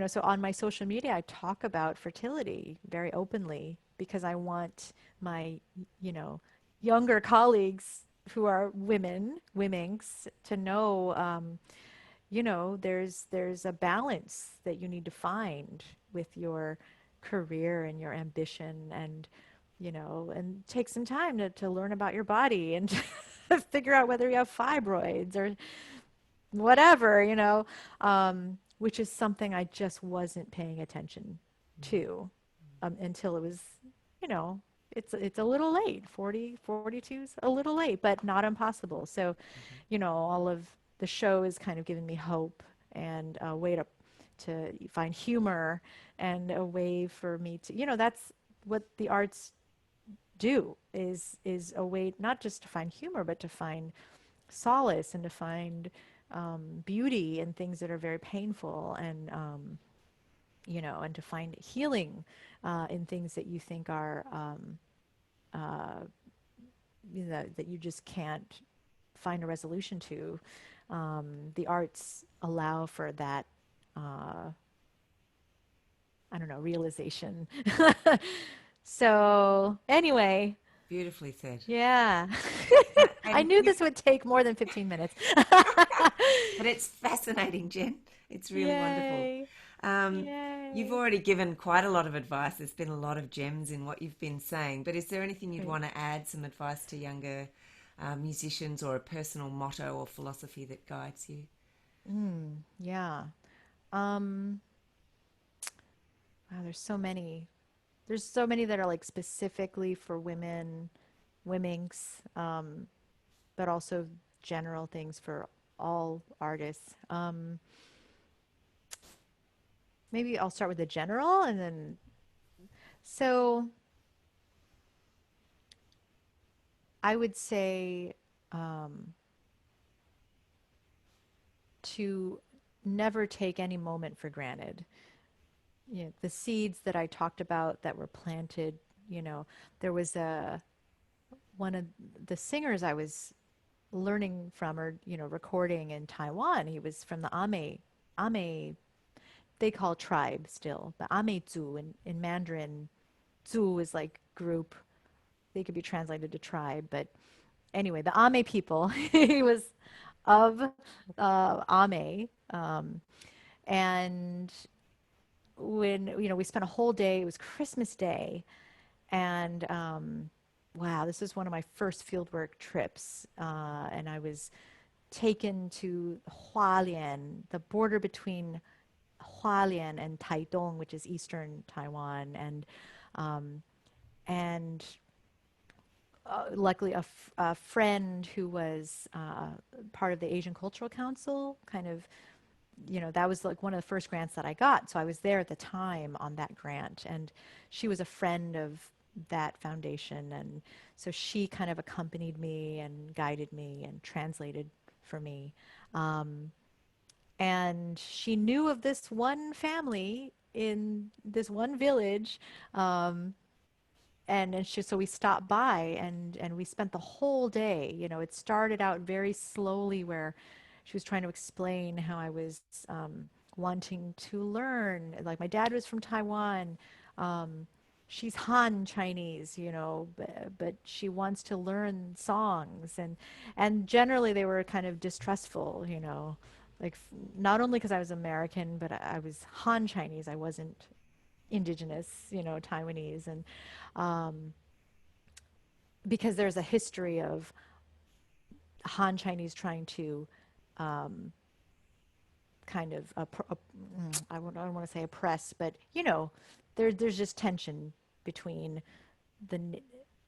so on my social media, I talk about fertility very openly, because I want my, younger colleagues who are women's to know, there's a balance that you need to find with your career and your ambition, and take some time to learn about your body and figure out whether you have fibroids or whatever, which is something I just wasn't paying attention to until it was, it's a little late. 42 is a little late, but not impossible. So, all of the show is kind of giving me hope and a way to find humor, and a way for me to, that's what the arts do, is a way not just to find humor, but to find solace, and to find beauty in things that are very painful, and to find healing in things that you think are, that you just can't find a resolution to. The arts allow for that, I don't know, realization. So anyway, Beautifully said. Yeah. I And knew you, this would take more than 15 minutes. but it's fascinating, Jen. It's really wonderful. Yay. Um, you've Yay. already given quite a lot of advice. There's been a lot of gems in what you've been saying. But is there anything you'd Great. want to add, some advice to younger musicians, or a personal motto or philosophy that guides you? Yeah. Um, wow, there's so many. There's so many that are like specifically for women, women's, but also general things for all artists. Maybe I'll start with the general and then so I would say um, to never take any moment for granted. You know, the seeds that I talked about that were planted, you know, there was a one of the singers I was learning from or, you know, recording in Taiwan. He was from the Ame, they call tribe still, but Ame Zhu in Mandarin, Zhu is like group. They could be translated to tribe, but anyway, the Ame people, he was of Ame. And when, you know, we spent a whole day, it was Christmas Day, and wow, this was one of my first fieldwork trips. And I was taken to Hualien, the border between Hualien and Taitung, which is eastern Taiwan, um, and luckily a friend who was part of the Asian Cultural Council kind of, you know, that was like one of the first grants that I got. So I was there at the time on that grant, and she was a friend of that foundation. And so she kind of accompanied me and guided me and translated for me. Um, and she knew of this one family in this one village. And she, so we stopped by and we spent the whole day. You know, it started out very slowly where she was trying to explain how I was wanting to learn. Like my dad was from Taiwan. Um, she's Han Chinese, you know, but she wants to learn songs, and generally they were kind of distrustful, you know, like not only because I was American, but I was Han Chinese. I wasn't indigenous, you know, Taiwanese, and um, because there's a history of Han Chinese trying to um, kind of I don't want to say oppress, but you know, there's just tension between the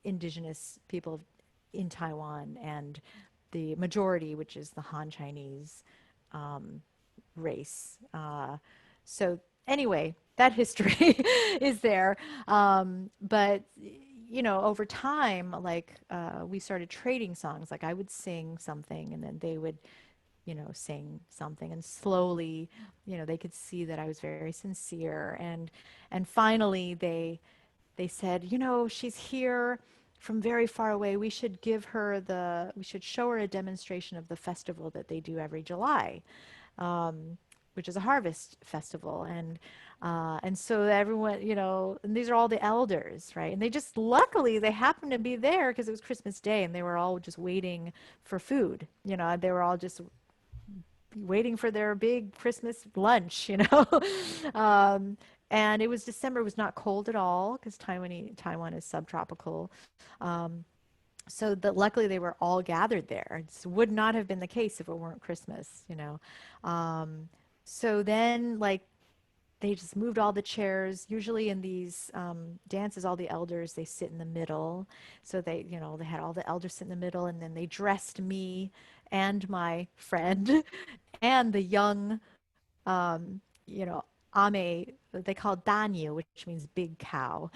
indigenous people in Taiwan and the majority, which is the Han Chinese um, race. So anyway, that history is there. But you know, over time, like we started trading songs. Like I would sing something, and then they would, you know, sing something, and slowly, you know, they could see that I was very sincere. And finally, they said, you know, she's here from very far away. We should we should show her a demonstration of the festival that they do every July, um, which is a harvest festival. And so everyone, you know, and these are all the elders, right? And they just, luckily, they happened to be there because it was Christmas Day, and they were all just waiting for food. You know, they were all just waiting for their big Christmas lunch, you know. um, and it was December. It was not cold at all because Taiwan is subtropical. Um, so that luckily they were all gathered there. It would not have been the case if it weren't Christmas, you know. Um, so then, like, they just moved all the chairs. Usually in these dances, all the elders, they sit in the middle. So they, you know, they had all the elders sit in the middle, and then they dressed me and my friend and the young, you know, Ame, they call Danyu, which means big cow.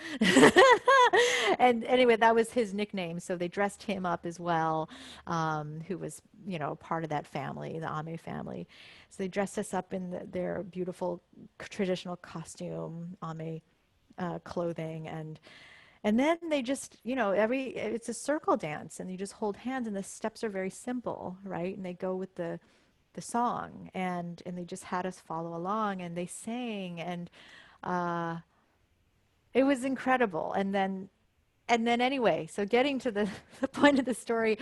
And anyway, that was his nickname. So they dressed him up as well, who was, you know, part of that family, the Ame family. So they dressed us up in their beautiful traditional costume, Ame clothing, and then they just, you know, it's a circle dance, and you just hold hands, and the steps are very simple, right? And they go with the song, and they just had us follow along, and they sang, and uh, it was incredible. And then and then anyway, so getting to the, the point of the story,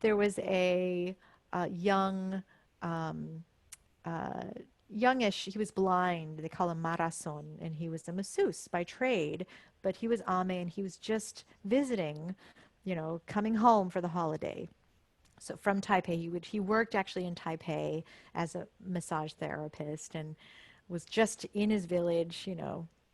there was a young, um, uh, youngish, he was blind. They call him Marason, and he was a masseuse by trade, but he was Ame, and he was just visiting, coming home for the holiday. So from Taipei, he worked actually in Taipei as a massage therapist, and was just in his village,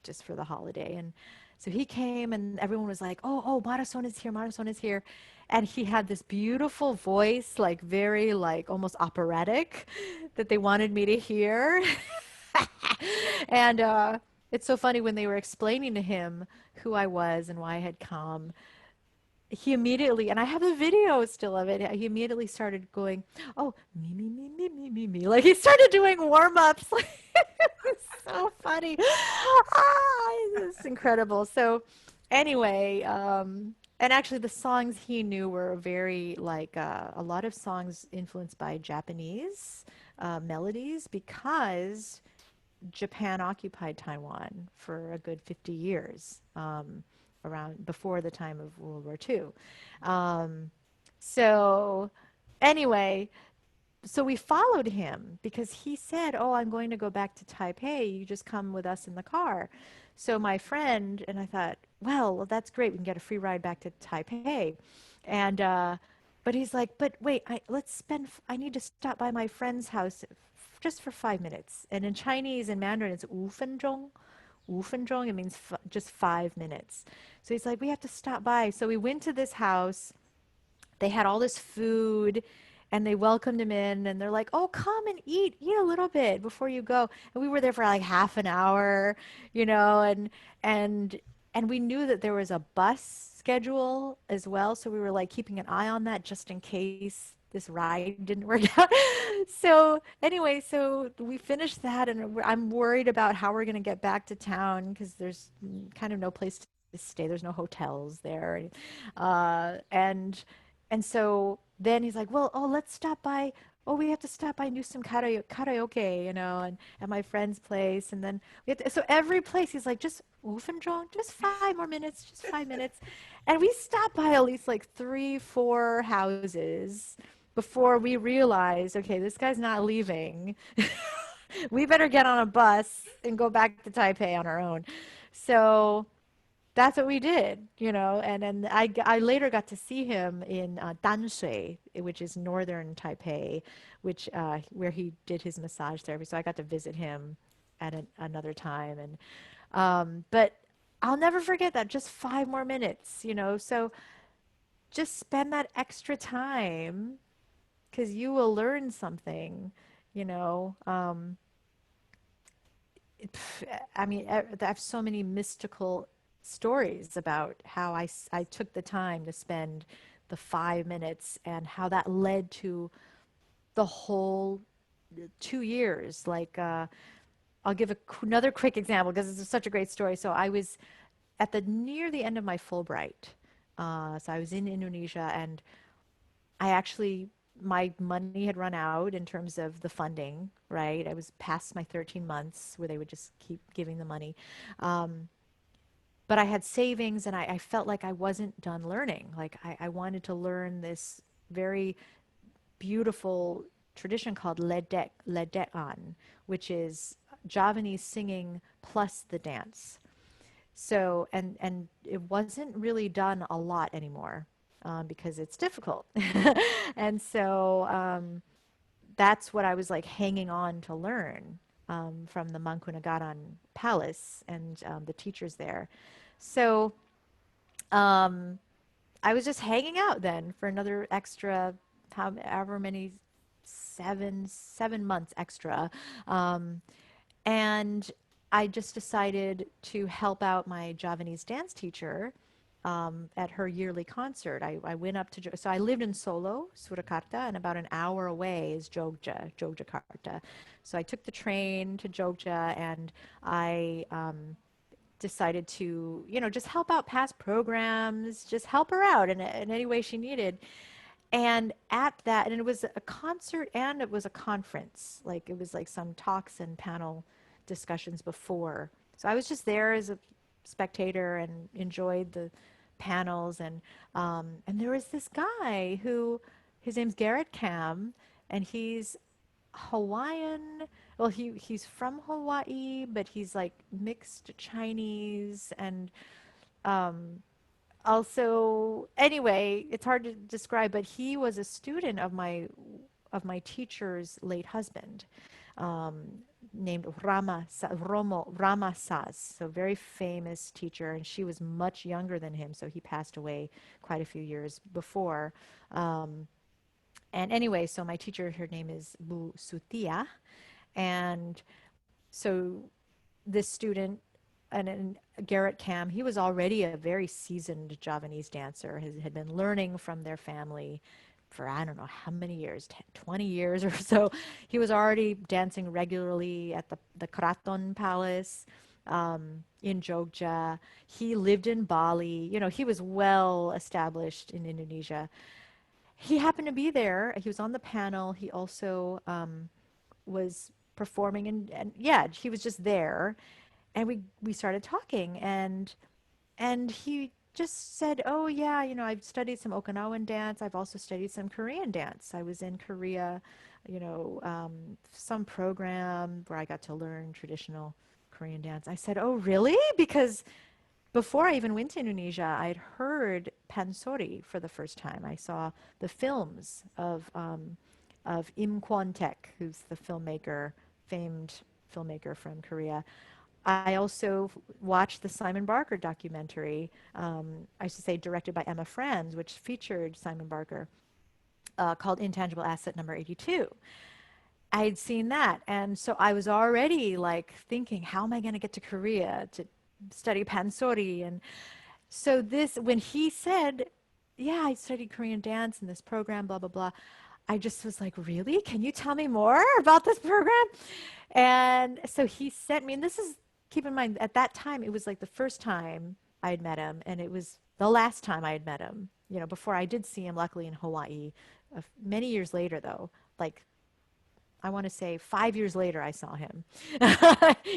just for the holiday. And so he came, and everyone was like, "Oh, Marason is here, Marason is here," and he had this beautiful voice, like very like almost operatic, that they wanted me to hear. And it's so funny when they were explaining to him who I was and why I had come. He immediately, and I have the video still of it, he immediately started going, "Oh, me." Like he started doing warm-ups. It's so funny. It's incredible. So anyway, and actually the songs he knew were very like a lot of songs influenced by Japanese melodies, because Japan occupied Taiwan for a good 50 years, around before the time of World War II. Um, so anyway, so we followed him because he said, "Oh, I'm going to go back to Taipei. You just come with us in the car." So my friend and I thought, well, that's great. We can get a free ride back to Taipei. And but he's like, "But wait, I need to stop by my friend's house just for 5 minutes." And in Chinese and Mandarin, it's 5分钟. 5分钟, it means just 5 minutes. So he's like, "We have to stop by." So we went to this house. They had all this food, and they welcomed him in, and they're like, "Oh, come and eat a little bit before you go." And we were there for like half an hour, and and we knew that there was a bus schedule as well, so we were like keeping an eye on that just in case this ride didn't work out. So anyway, so we finished that, and I'm worried about how we're going to get back to town because there's kind of no place to stay. There's no hotels there, and so then he's like, "Well, oh, let's stop by. Oh, we have to stop by and do some karaoke, and at my friend's place." And then so every place he's like, "Just 5分钟, just 5 more minutes, just 5 minutes." And we stopped by at least like 3, 4 houses before we realized, okay, this guy's not leaving. We better get on a bus and go back to Taipei on our own. So that's what we did, and then I later got to see him in Danshui, which is northern Taipei, which where he did his massage therapy. So I got to visit him at another time, and but I'll never forget that. Just 5 more minutes, So just spend that extra time because you will learn something, you know. I mean, I have so many mystical stories about how I took the time to spend the 5 minutes and how that led to the whole 2 years. Like, I'll give another quick example because it's such a great story. So I was at near the end of my Fulbright. So I was in Indonesia, and I actually, my money had run out in terms of the funding, right? I was past my 13 months where they would just keep giving the money. But I had savings, and I felt like I wasn't done learning. Like I wanted to learn this very beautiful tradition called ledekan, which is Javanese singing plus the dance. So, and it wasn't really done a lot anymore because it's difficult. And so that's what I was like hanging on to learn from the Mangkunagaran Palace and the teachers there. So I was just hanging out then for another extra, however many, 7 months extra. And I just decided to help out my Javanese dance teacher at her yearly concert. I went up to, so I lived in Solo, Surakarta, and about an hour away is Jogjakarta. So I took the train to Jogja, and I decided to, just help out past programs, just help her out in any way she needed. And at that, and it was a concert and it was a conference, like it was like some talks and panel discussions before. So I was just there as a spectator and enjoyed panels, and there was this guy who, his name's Garrett Cam, and he's Hawaiian. Well, he's from Hawaii, but he's like mixed Chinese and um, also, anyway, it's hard to describe, but he was a student of my teacher's late husband, um, named Rama Saz, so very famous teacher, and she was much younger than him, so he passed away quite a few years before. Um, and anyway, so my teacher, her name is Bu Sutia, and so this student and Garrett Cam, he was already a very seasoned Javanese dancer, had been learning from their family for I don't know how many years, 10, 20 years or so. He was already dancing regularly at the Kraton Palace in Jogja. He lived in Bali. You know, he was well established in Indonesia. He happened to be there. He was on the panel. He also was performing, and yeah, he was just there. And we started talking, and he just said, "Oh yeah, you know, I've studied some Okinawan dance. I've also studied some Korean dance. I was in Korea, you know, some program where I got to learn traditional Korean dance." I said, "Oh really?" Because before I even went to Indonesia, I'd heard pansori for the first time. I saw the films of Im Kwon-taek, who's the filmmaker, famed filmmaker from Korea. I also watched the Simon Barker documentary, I should say directed by Emma Franz, which featured Simon Barker, called Intangible Asset Number 82. I had seen that, and so I was already like thinking, how am I going to get to Korea to study pansori? And so this, when he said, yeah, I studied Korean dance in this program, blah, blah, blah, I just was like, really? Can you tell me more about this program? And so he sent me, and this is, keep in mind, at that time, it was like the first time I had met him, and it was the last time I had met him, you know, before I did see him, luckily, in Hawaii. Many years later, though, like, I want to say 5 years later, I saw him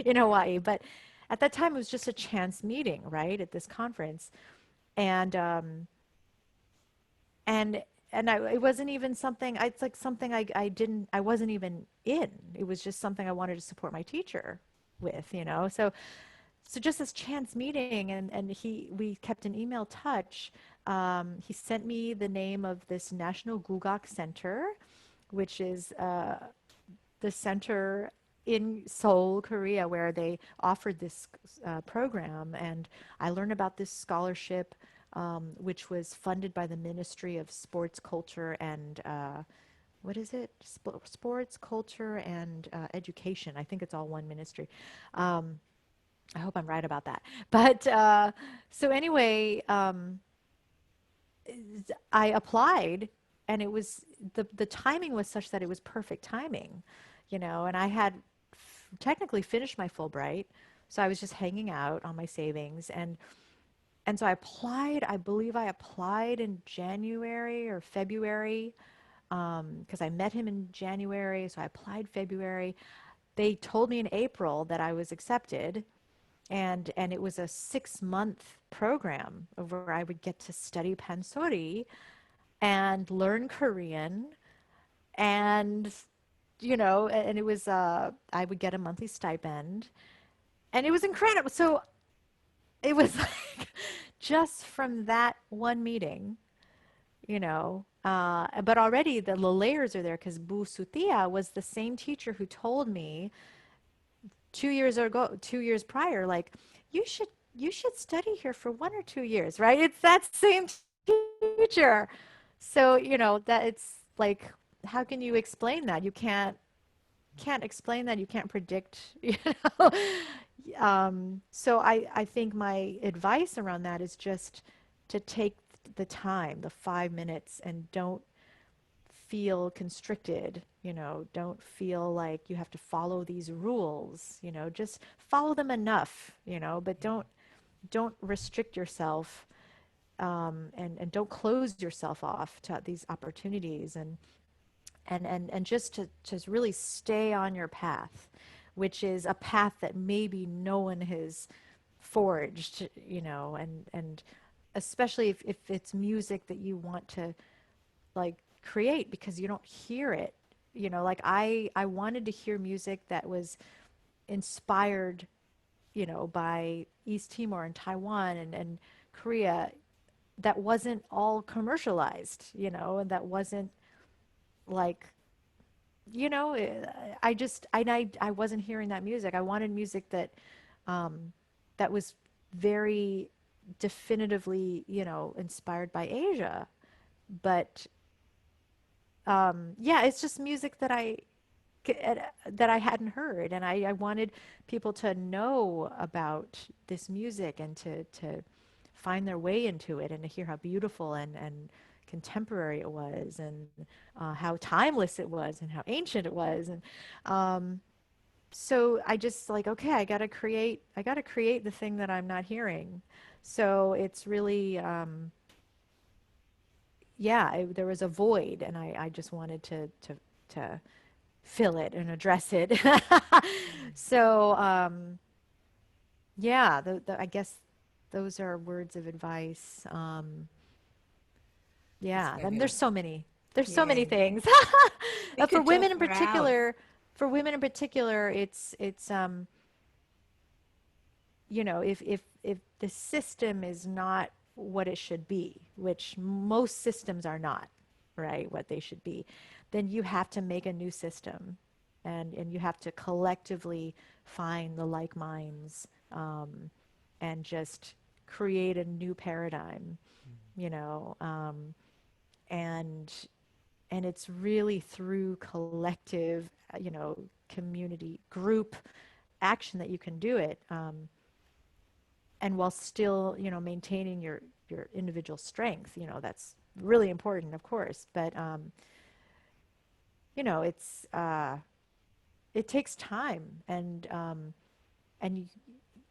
in Hawaii. But at that time, it was just a chance meeting, right, at this conference. And, and, it wasn't even something, it's like something I wasn't even in. It was just something I wanted to support my teacher with, you know. So just this chance meeting, and we kept an email touch. He sent me the name of this National Gugak Center, which is the center in Seoul, Korea, where they offered this program, and I learned about this scholarship, which was funded by the Ministry of Sports, Culture, and what is it? Sports, Culture, and Education. I think it's all one ministry. I hope I'm right about that. But so anyway, I applied, and it was the timing was such that it was perfect timing, you know. And I had technically finished my Fulbright, so I was just hanging out on my savings, and so I applied. I believe I applied in January or February, because I met him in January, so I applied February. They told me in April that I was accepted, and it was a 6-month program where I would get to study pansori and learn Korean, and you know, and it was I would get a monthly stipend, and it was incredible. So it was like just from that one meeting, you know, but already the layers are there, because Bu Sutia was the same teacher who told me 2 years prior, like, you should study here for 1 or 2 years, right? It's that same teacher. So, you know, that it's like, how can you explain that? You can't explain that. You can't predict, you know. So I think my advice around that is just to take the time, the 5 minutes, and don't feel constricted, you know, don't feel like you have to follow these rules, you know, just follow them enough, you know, but don't restrict yourself, and don't close yourself off to these opportunities, and just to just really stay on your path, which is a path that maybe no one has forged, you know, and especially if it's music that you want to like create because you don't hear it. You know, like I wanted to hear music that was inspired, you know, by East Timor and Taiwan and Korea, that wasn't all commercialized, you know, and that wasn't like, you know, I just I wasn't hearing that music. I wanted music that that was very definitively, you know, inspired by Asia. But yeah, it's just music that that I hadn't heard, and I wanted people to know about this music and to find their way into it and to hear how beautiful and contemporary it was, and how timeless it was, and how ancient it was, and so I just like, okay, I gotta create the thing that I'm not hearing. So it's really yeah, there was a void, and I just wanted to fill it and address it. So yeah, I guess those are words of advice. That's Yeah, then fabulous. there's so many Yeah. things. We For could women talk in for hours. particular, it's you know, if the system is not what it should be, which most systems are not, right, what they should be, then you have to make a new system, and you have to collectively find the like minds, and just create a new paradigm, you know, and and it's really through collective, you know, community group action that you can do it. And while still, you know, maintaining your individual strength, you know, that's really important, of course. But you know, it takes time, and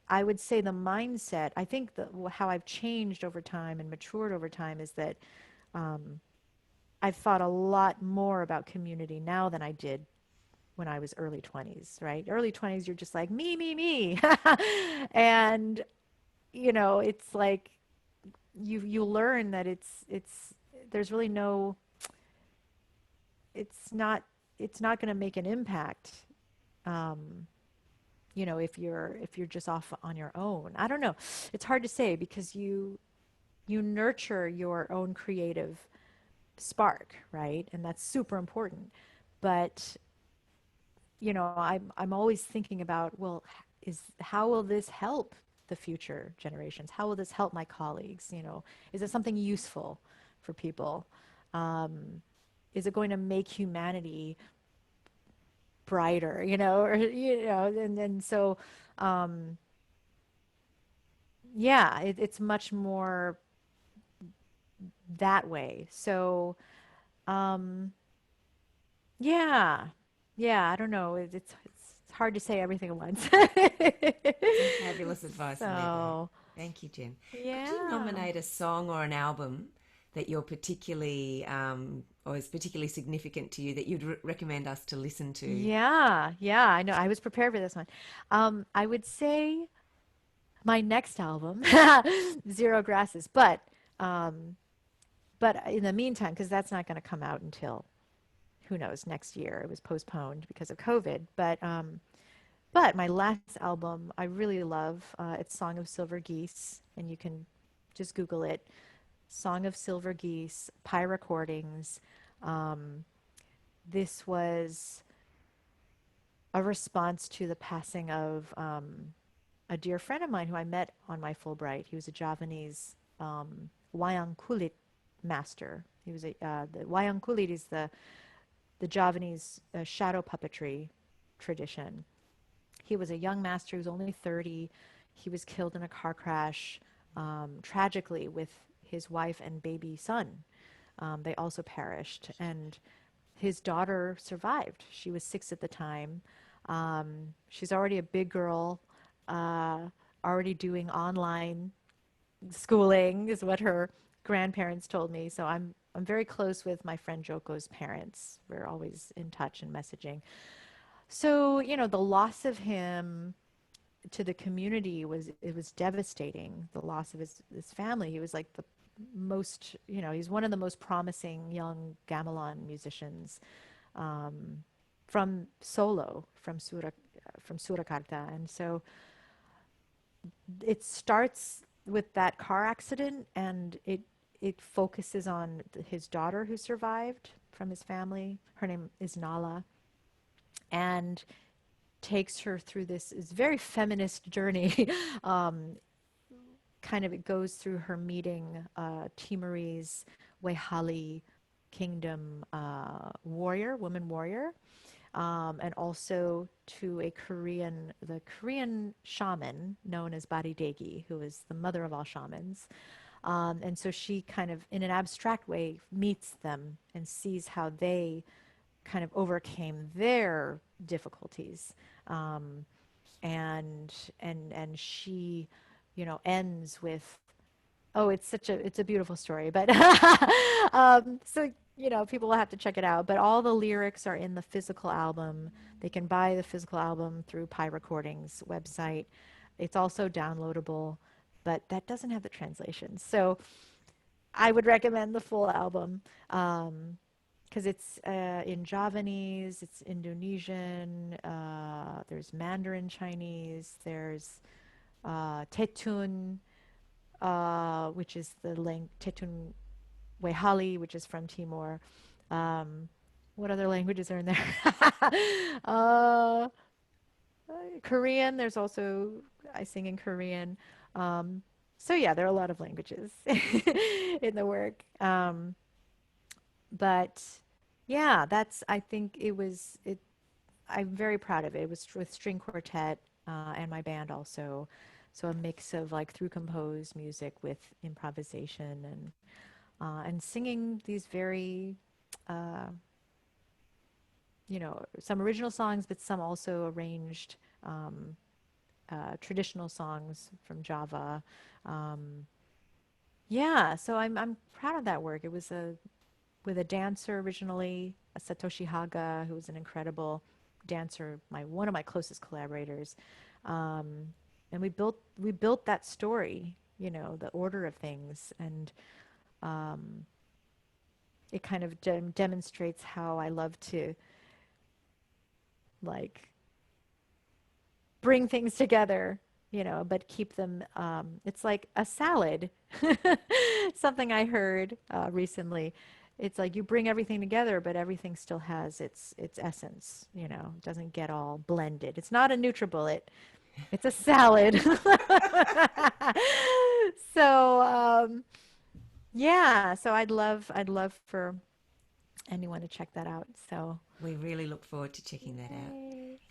I would say the mindset. I think how I've changed over time and matured over time is that um, I've thought a lot more about community now than I did when I was early 20s, right? Early 20s, you're just like me. And you know, it's like you learn that it's there's really no, it's not it's not going to make an impact, um, you know, if you're just off on your own. I don't know. It's hard to say because you nurture your own creative spark, right? And that's super important. But you know, I'm always thinking about, well, is how will this help the future generations? How will this help my colleagues? You know, is it something useful for people? Is it going to make humanity brighter? You know, or you know, and so um, yeah, it's much more that way. So um, yeah, yeah, I don't know. It's hard to say everything at once. Some fabulous advice in there, though. So, Thank you, Jen. Could you yeah. nominate a song or an album that you're particularly, or is particularly significant to you that you'd recommend us to listen to? Yeah, yeah, I know. I was prepared for this one. I would say my next album, Zero Grasses, um, but in the meantime, because that's not going to come out until who knows next year. It was postponed because of COVID. But my last album I really love. It's Song of Silver Geese, and you can just Google it. Song of Silver Geese, Pi Recordings. Um, this was a response to the passing of a dear friend of mine who I met on my Fulbright. He was a Javanese wayang kulit master. He was the wayang kulit is the Javanese shadow puppetry tradition. He was a young master. He was only 30. He was killed in a car crash, tragically, with his wife and baby son. They also perished. And his daughter survived. She was 6 at the time. She's already a big girl, uh, already doing online schooling, is what her grandparents told me. So I'm very close with my friend Joko's parents. We're always in touch and messaging. So, you know, the loss of him to the community was devastating, the loss of his family. He was like the most, he's one of the most promising young gamelan musicians, from Solo, from Surakarta. And so it starts with that car accident, and it focuses on his daughter who survived from his family. Her name is Nala, and takes her through this is very feminist journey. Kind of it goes through her meeting Timorese-Taiwanese-American kingdom woman warrior, and also to the Korean shaman known as Baridegi, who is the mother of all shamans. And so she kind of, in an abstract way, meets them and sees how they kind of overcame their difficulties. And she, ends with, oh, it's a beautiful story, but so people will have to check it out. But all the lyrics are in the physical album. They can buy the physical album through Pi Recordings website. It's also downloadable, but that doesn't have the translations. So I would recommend the full album, because it's in Javanese, it's Indonesian, there's Mandarin Chinese, there's Tetun, which is Tetun Wehali, which is from Timor. What other languages are in there? Korean, there's also, I sing in Korean. So yeah, there are a lot of languages in the work. But yeah, I think I'm very proud of it. It was with string quartet, and my band also. So a mix of like through composed music with improvisation and singing these very, some original songs, but some also arranged traditional songs from Java. Yeah, so I'm proud of that work. It was with a dancer originally, a Satoshi Haga, who was an incredible dancer, one of my closest collaborators. And we built that story, the order of things, and it kind of demonstrates how I love to like bring things together, but keep them, it's like a salad. Something I heard recently. It's like you bring everything together, but everything still has its essence, it doesn't get all blended. It's not a NutriBullet. It's a salad. So, yeah, so I'd love for anyone to check that out. So we really look forward to checking that out.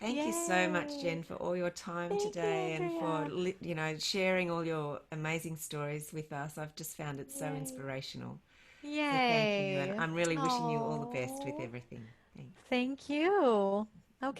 yay. Thank you so much, Yay. Jen, for all your time Thank you, today and Andrea. for sharing all your amazing stories with us. I've just found it so Yay. inspirational. So thank you, and Yay. I'm really wishing you all the best with Oh, everything. Thanks. thank you.